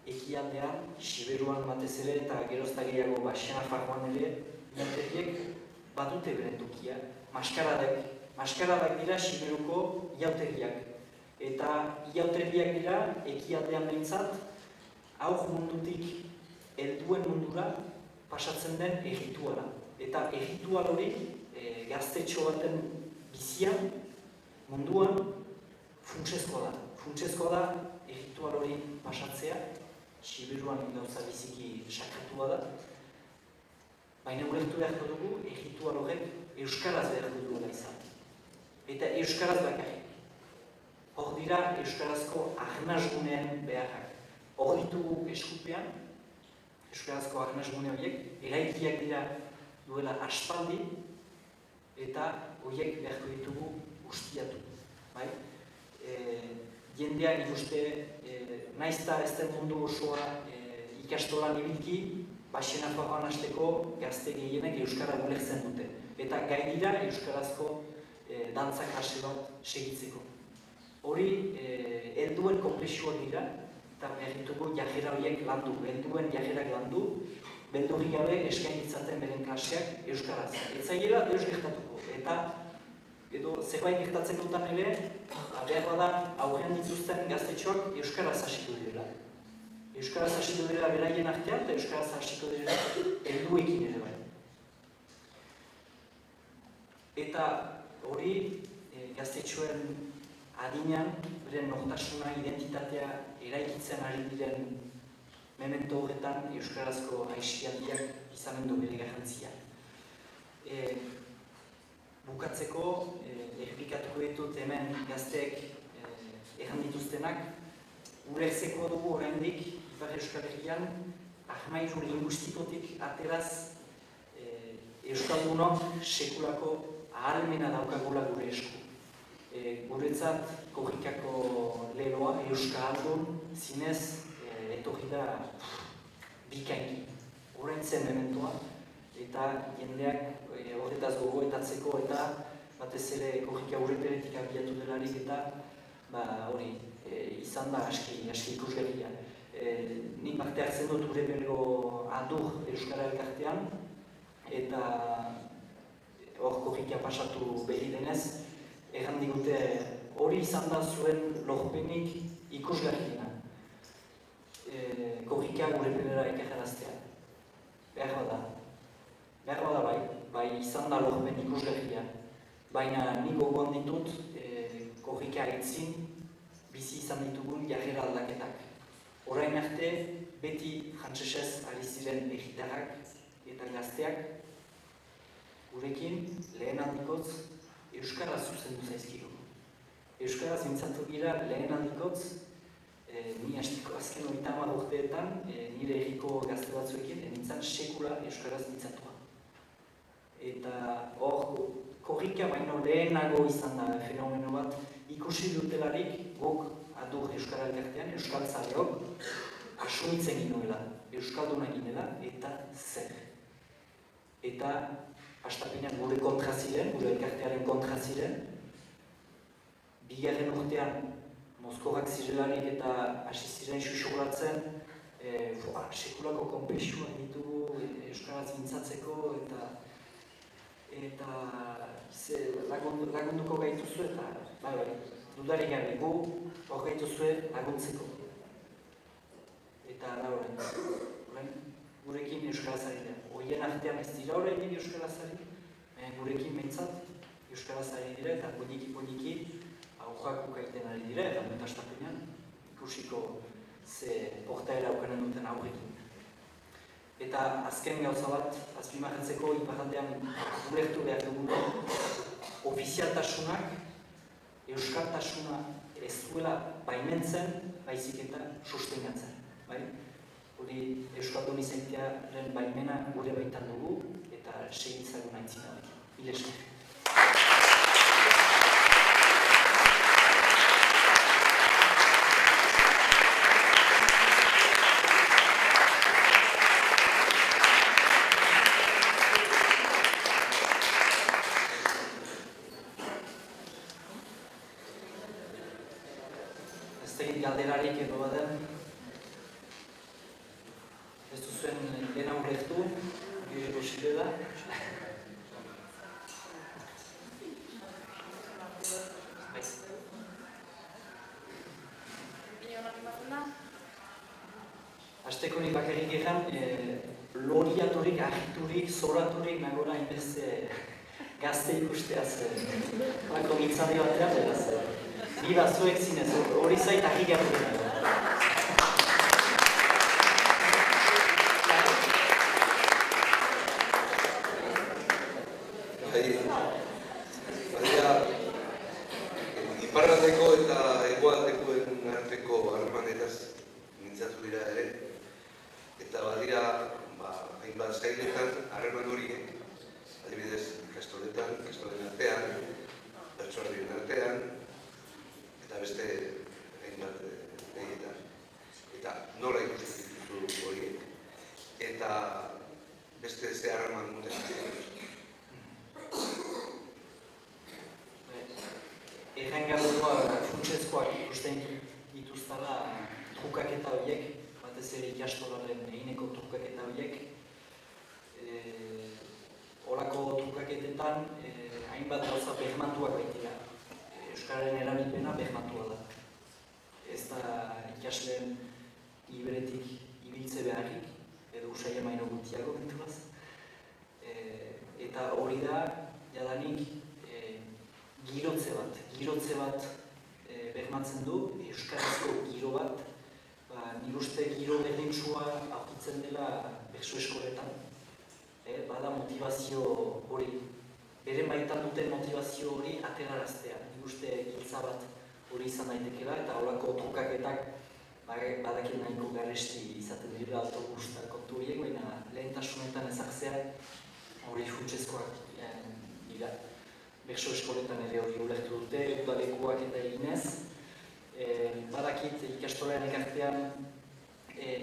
ekialdean, Siberuan batez ere eta gerozta gehiago Baixena Farroan ere, inauteriek badute beren tokia. Maskaradak dira Siberuko iauteriak. Eta iauteriak dira ekialdean behintzat, aur mundutik helduen mundura pasatzen den errituala. Eta erritual hori gaztetxo baten bizian, munduan, funtsezkoa da. Funtsezkoa da, erritual hori pasatzea, Sibiruan gauza biziki sakratua da, baina ulertu beharko dugu, erritual horrek euskaraz beharko dugu izan. Eta euskaraz bakarrik. Hor dira euskarazko arnasgunean beharrak. Hor ditugu eskupean, euskarazko arnasgune horiek, eraikiak dira duela aspaldi, eta horiek beharko ditugu ustiatu. Bai? Jendeak ikuste, naizta ez den mundu osoa ikastolan ibilki, Baxenafarroan hasteko gazte gehienek euskara ulertzen dute. Eta gai dira euskarazko dantza klase bat segitzeko. Hori, helduen konplexuak dira, eta behar ditugu jarrera horiek landu. Helduen jarrerak landu, beldurri gabe eskainitzaten beren klaseak euskaraz. Ez zaiela deus gertatuko. Eta edo zerbait gertatzen dutan ere, behar bada aurrean dituzten gaztetxoak euskaraz hasiko direla. Euskaraz hasiko direla beraien artean, eta euskaraz hasiko direla helduekin ere bai. Eta hori gaztetxoen adinean, beren nortasuna, identitatea eraikitzen ari diren memento horretan euskarazko aisialdiak izanen du bere garrantzia. Bukatzeko, errepikatuko ditut hemen gazteek erran dituztenak, ulertzeko dugu oraindik Ipar Euskal Herrian ahmairu lingustikotik ateraz euskaldunok sekulako ahalmena daukagula gure esku. Guretzat korrikako leloa euskaldun zinez etorri da bikainki. Oraintzen mementoa eta jendeak horretaz gogoetatzeko eta batez ere korrika urreperetik abiatu delarik eta hori izan da aski ikusgarria. Nik parte hartzen dut Urepelgo adur euskara elkartean eta hor korrika pasatu behi denez, erran digute hori izan da zuen lorpenik ikusgarriena. Korrika Urepelera ekarraztea. Behar bada bai izan da lorpen ikusgarria. Baina nik gogoan ditut korrika aitzin bizi izan ditugun jarrera aldaketak. Orain arte, beti frantsesez ari ziren egitarrak eta gazteak gurekin lehen handikotz euskara zuzendu zaizkigu. Euskaraz mintzatu gira lehen handikotz, ni hastiko azken 30 urteetan nire herriko gazte batzuekin nintzen sekula euskaraz mintzatua. Eta hor, korrika baino lehenago izan da fenomeno bat, ikusi dutelarik guk adur euskara elkartean, euskaltzaleok, asumitzen ginuela, euskalduna ginela eta zer. Eta hastapenean gure kontra ziren, gure elkartearen kontra ziren, bigarren urtean mozkorrak zirelarik eta hasi ziren xuxurlatzen, sekulako konplexuak ditugu euskaraz mintzatzeko eta lagunduko gaituzu eta dudarik gabe gu hor gaituzue laguntzeko. Eta da horrein, gurekin euskaraz ari dira. Horien artean ez dira horrein euskaraz ari, gurekin behintzat euskaraz ari dira eta poniki aurrak ukaiten ari dira eta metastapenean ikusiko ze portaera aukanen duten aurrekin. Eta azken gauza bat, azpimarratzeko iparraldean ulertu behar dugu ofizialtasunak euskaltasuna ez duela baimentzen, baizik eta sostengatzen. Hori euskaldun izaitearen baimena gure baitan dugu eta segitzagun aintzina. Mila esker. Galderarik edo baden, ez duzuen dena ulertu, gure posible da. Hasteko nik bakarrik egan, loriaturik, argiturik, zoraturik nagora inbeste gazte ikusteaz, horako mintzaldi batean, beraz. Ni batzuek zinez, hori zait argi garri dena. Iparraldeko eta hegoaldekoen arteko harremanetaz mintzatu dira ere, eta badira hainbat sailetan harreman horiek, adibidez ikastolen artean, pertsonarien artean, eta beste hainbat egietan. Eta nola ikusten dituzu horiek, eta beste ze harreman duten. Errengadoa funtsezkoak ikusten dituztala trukaketa horiek, batez ere ikastolaren egineko trukaketa horiek. Horako trukaketetan hainbat gauza behematuak baitira. Euskararen erabilpena behematua da. Ez da ikasleen iberetik ibiltze beharrik, edo usai emaino gutiago binturaz. Eta hori da, jadanik, girotze bat behematzen du, euskarazko giro bat, nik uste giro berdintsua aurkitzen dela bertso eskoletan. Bada motivazio hori, beren baitan duten motivazio hori ateraraztea. Nik uste giltza bat hori izan daitekela, eta horako trukaketak badakien nahiko garesti izaten dira autobus eta kontu horiek, baina lehentasunetan ezartzea hori funtsezkoak dira. Bertso eskoletan ere hori ulertu dute, udalekuak eta eginez. Badakit ikastolean ekartean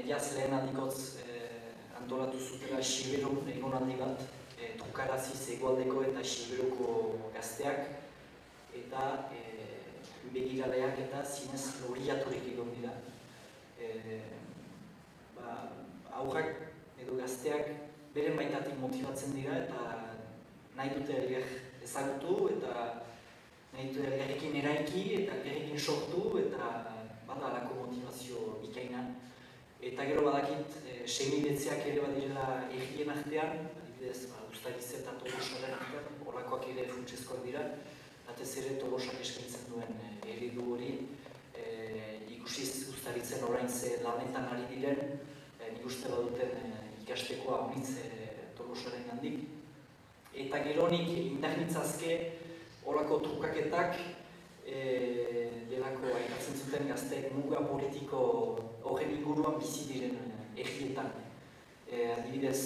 jaz lehen aldikotz antolatu zutela Xiberun egonaldi bat, trukaraziz hegoaldeko eta Xiberuko gazteak, eta begiraleak eta zinez loriaturik egon dira. Aurrak edo gazteak beren baitatik motibatzen dira eta nahi dute elger ezagutu eta nahi dute elgerrekin eraiki eta elgerrekin sortu eta bada alako motivazio bikaina. Eta gero badakit semidetzeak ere badirela egien artean, adibidez Uztagiz eta Tolosaren artean, horrakoak ere funtsezkoak dira, batez ere Tolosak eskaintzen duen eredu hori, ikusiz Uztagizen orain ze lanetan ari diren, nik uste baduten ikastekoa honitz Tolosaren gandik. Eta gero nik indarnitzazke horako trukaketak delako aikatzen zuten gazteek muga politiko horren inguruan bizi diren egietan. Adibidez,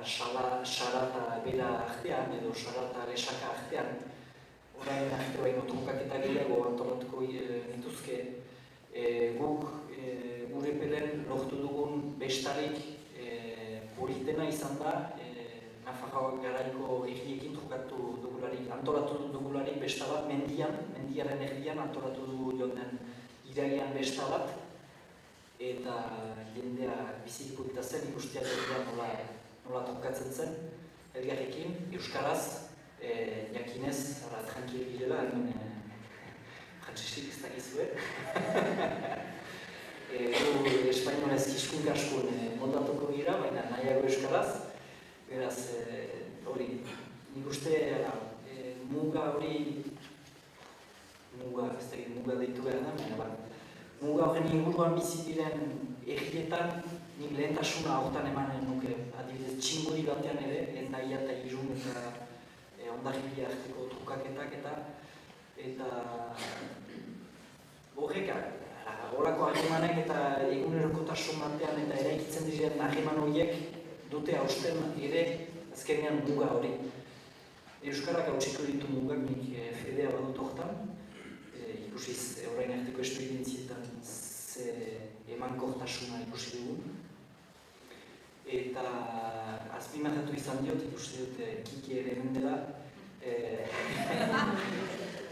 Sara eta Bera artean edo Sara eta Lesaka artean, orain arte baino trukaketa gehiago antolatuko nituzke. Guk gure pelen lortu dugun bestarik politena izan da, Nafarroa garaiko egiekin trukatu dugularik, antolatu dugularik besta bat mendiaren erdian antolatu dugu joan iraian besta bat, eta jendea bizik polita zen, ikustiak nola trukatzen zen, elgarrekin, euskaraz, jakinez, tranquil girela, frantzesik ez dakizue. Espainolez hizkuntza askon moldatuko gira, baina nahiago euskaraz. Beraz, hori, nik uste muga hori, muga deitu behar da, baina muga horren inguruan bizi diren egietan nik lehentasuna hortan emanen nuke. Adibidez, Txingudi batean ere, Hendaia eta Irun eta Hondarribia arteko trukaketak eta horrek, horako harremanek eta egunerokotasun batean eta eraikitzen diren harreman horiek dute hausten ere azkenean muga hori. Euskarak hautsiko ditu mugak nik fedea badut hortan, ikusiz orain arteko esperientzietan ze emankortasuna ikusi dugun. Eta azpimarratu izan diot, ikusi dut Kiki ere hemen dela.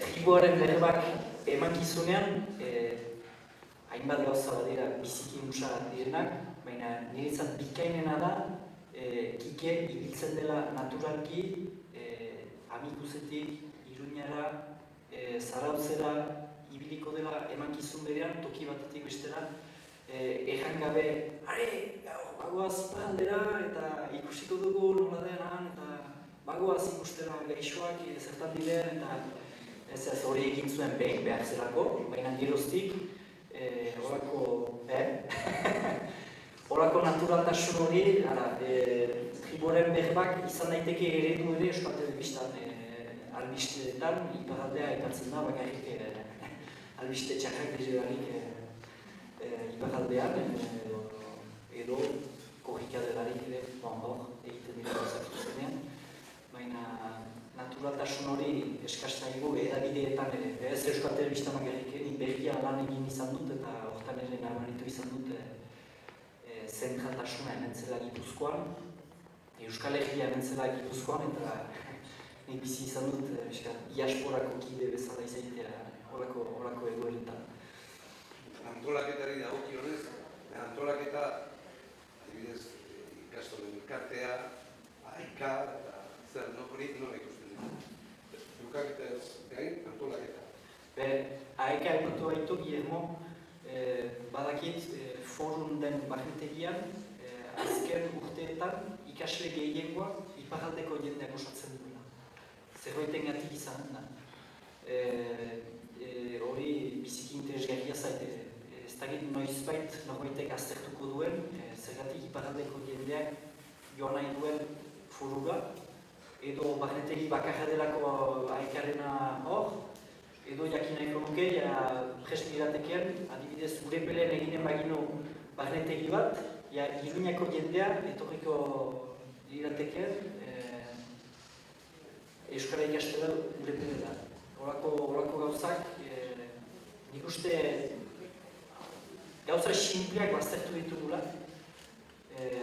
Egiboaren berbak emankizunean, hainbat gauza badira biziki musa direnak, baina niretzat bikainena da Kike ibiltzen dela naturalki Amikuzetik, Iruñara, Zarautzera ibiliko dela emankizun berean, toki batetik bestera, erran gabe, are, bagoaz iparaldera eta ikusiko dugu nola denan, eta bagoaz ikustera gaixoak zertan diren, eta ez hori egin zuen behar zelako, baina geroztik, horako naturaltasun hori, Triboren berbak izan daiteke eredu ere Euskal Telebistan albisteetan, iparaldea aipatzen da, bakarrik albiste txarrak direlarik iparaldean, edo korrikadelarik ere hor egiten dira gauzak zuzenean, baina naturaltasun hori eskastaigu edabideetan ere. Ez Euskal Telebistan bakarrik nik berria lan egin izan dut eta hortan ere nabaritu izan dut zentraltasuna hementzela Gipuzkoan, Euskal Herria hementzela Gipuzkoan eta nik bizi izan dut diasporako kide bezala izatea horako egoeretan. Antolaketari dagokionez, antolaketa, adibidez, ikastolen elkartea, AIKA, eta zer, hori nola ikusten dut. Trukaketaz gain, antolaketa. AIKA aipatu baitu, Guillermo, badakit forum den barnetegian, azken urteetan ikasle gehiengoa iparaldeko jendeak osatzen duela. Zerbaitengatik izan da. Hori biziki interesgarria zaite. Ez dakit noizbait norbaitek aztertuko duen, zergatik iparaldeko jendeak joan nahi duen forura, edo barnetegi bakarra delako AIKarena hor, edo jakin nahiko nuke, prest iratekean, adibidez, gure pelen eginen bagino barnetegi bat, Iruñako jendea, etorriko iratekean, Euskara ikastela gure pelela. Horako gauzak, nik uste gauza sinpleak baztertu ditugula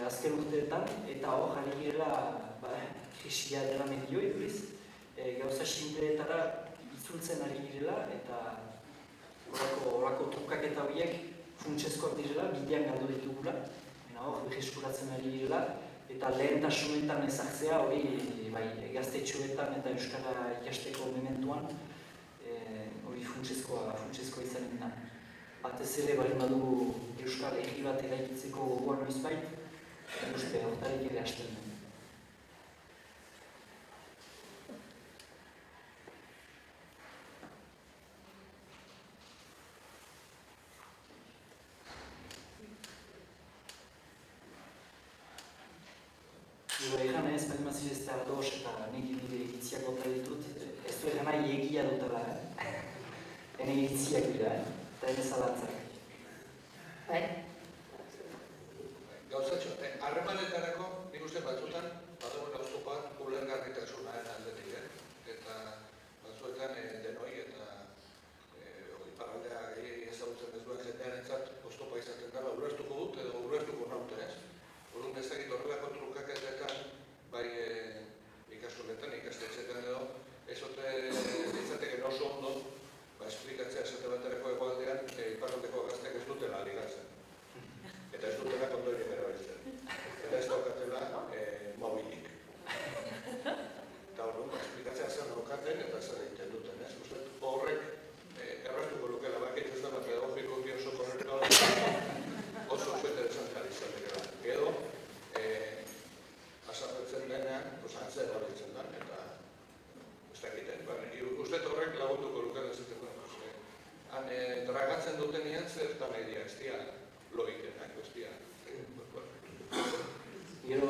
azken urteetan, eta hor jarri girela krisia dela medio iduriz, gauza sinpleetara itzultzen ari girela, eta horako trukaketa horiek funtsezkoak direla, bidean galdu ditugula, hor berreskuratzen ari girela, eta lehentasunetan ezartzea hori gaztetxoetan eta Euskara ikasteko mementuan hori funtsezkoa izanen da. Batez ere bali badugu Euskal Herri bat eraikitzeko gogoan noizbait, uste hortarik ere hasten den. Egan ez, bali mazir ez da ados eta nik nire iritziak bota ditut, ez du egan nahi egia dutela, ene iritziak dira, eta ene zalantzak. Gauzatxo, harremanetarako, nik uste batzutan, badagoen oztopak ulergarritasunaren aldetik, eta batzuetan denoi eta iparraldea ezagutzen ez duen jendearentzat oztopa izaten dara, ulertuko dut edo ulertuko naute ez. Orduan bezakit horrelako trukaketetan, bai ikastoletan, ikastetxetan edo, ezote ditzateken oso ondo, esplikatzea esate baterako egoaldean, iparraldeko gazteak ez dutela ligatzen. Eta ez dutela kondoirik erabiltzen. Eta ez daukatela mobilik. Eta orduan, esplikatzea zer daukaten eta zer egiten duten, ez? Horrek erraztuko lukela bakit ez dara pedagogiko oso korrektoa oso interesantzari izateko. Edo, azaltzen denean, antzera horretzen da, eta ez dakiten. Uste horrek lagunduko lukela ez dut. Han dragatzen dutenean zertan nahi ez dira logikenak, ez dira. Gero,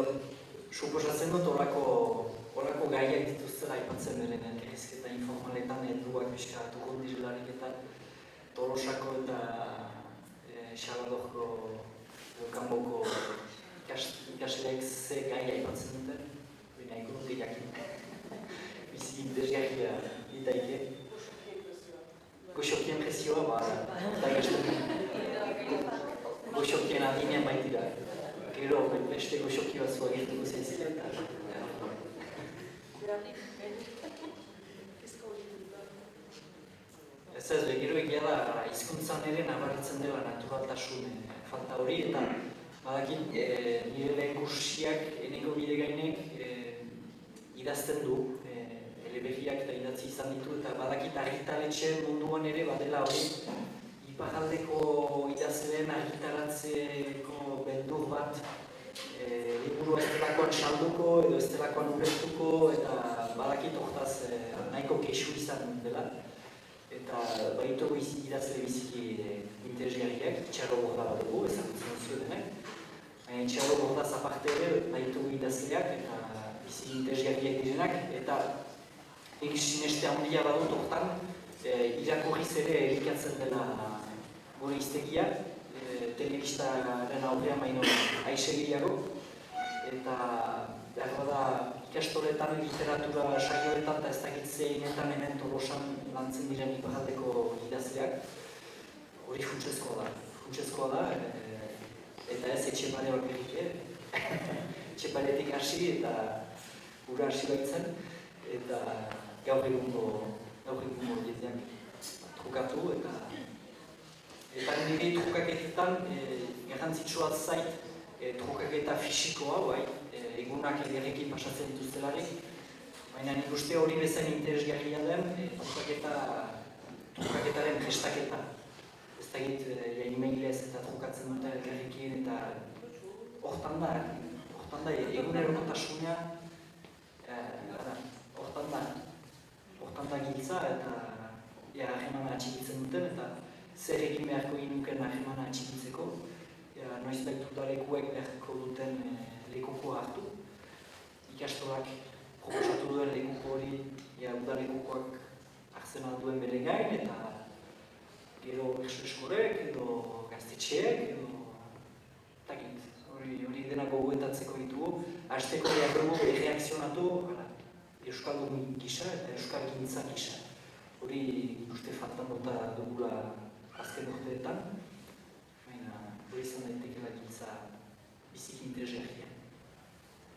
suposatzen dut horako gaiak dituztela aipatzen beren elkarrizketa informaletan helduak pixkatuko direlarik eta Tolosako eta Xabadoko kanpoko ikasleek ze gai aipatzen duten, baina ikunuke jakin. Bizi interesgarria ditaike. Goxokien presioa, eta ikasten goxokien adinean baitira. Gero, beste goxoki batzua gertuko zaizela eta ez gero egia da hizkuntzan ere nabaritzen dela naturaltasun falta hori eta badakit nire lehen kursiak eneko bidegainek idazten du eleberriak eta idatzi izan ditu eta badakit argitaletxeen munduan ere badela hori iparraldeko idazleen argitaratzeko beldur bat liburu ez delakoan salduko edo ez delakoan ulertuko eta badakit hortaz nahiko kexu izan dela. Eta baitugu idazle biziki interesgarriak, Txarro Borda bat dugu, ezagutzen zuen denek. Txarro Borda zaparte ere baitugu idazleak eta biziki interesgarriak direnak. Eta egiz sineste handia badut hortan, irakurriz ere elikatzen dela gure iztegia, telebistaren aurrean baino aisegiago. Eta behar da ikastoletan, literatura saioetan eta ez dakit zeinetan hemen Tolosan lantzen diren iparraldeko idazleak. Hori funtsezkoa da, eta ez Etxepare bakarrik, Etxeparetik hasi eta gura hasi baitzen, eta gaur egungo jendeak trukatu eta nire trukaketetan garrantzitsua zait trukaketa fisikoa, egunak egerrekin pasatzen dituztelarik, baina nik uste hori bezain interesgarria den trukaketaren prestaketa. Ez dakit e-mailez eta trukatzen dute egerrekin eta hortan da egunerokotasuna hortan da giltza eta harremana atxikitzen duten eta zer egin beharko ginuken harremana atxikitzeko. Noizbait udalekuek beharko duten lekukoa hartu. Ikastolak proposatu duen lekuko hori udalekukoak hartzen alduen bere gain eta gero berso eskorek edo gaztetxeek edo hori dena gogoetatzeko ditugu. Hasteko behar dugu erreakzionatu euskaldun gisa eta euskal gintza gisa. Hori uste faltan bota dugula azken urteetan. Hori izan daitekela gintza biziki interesgarria.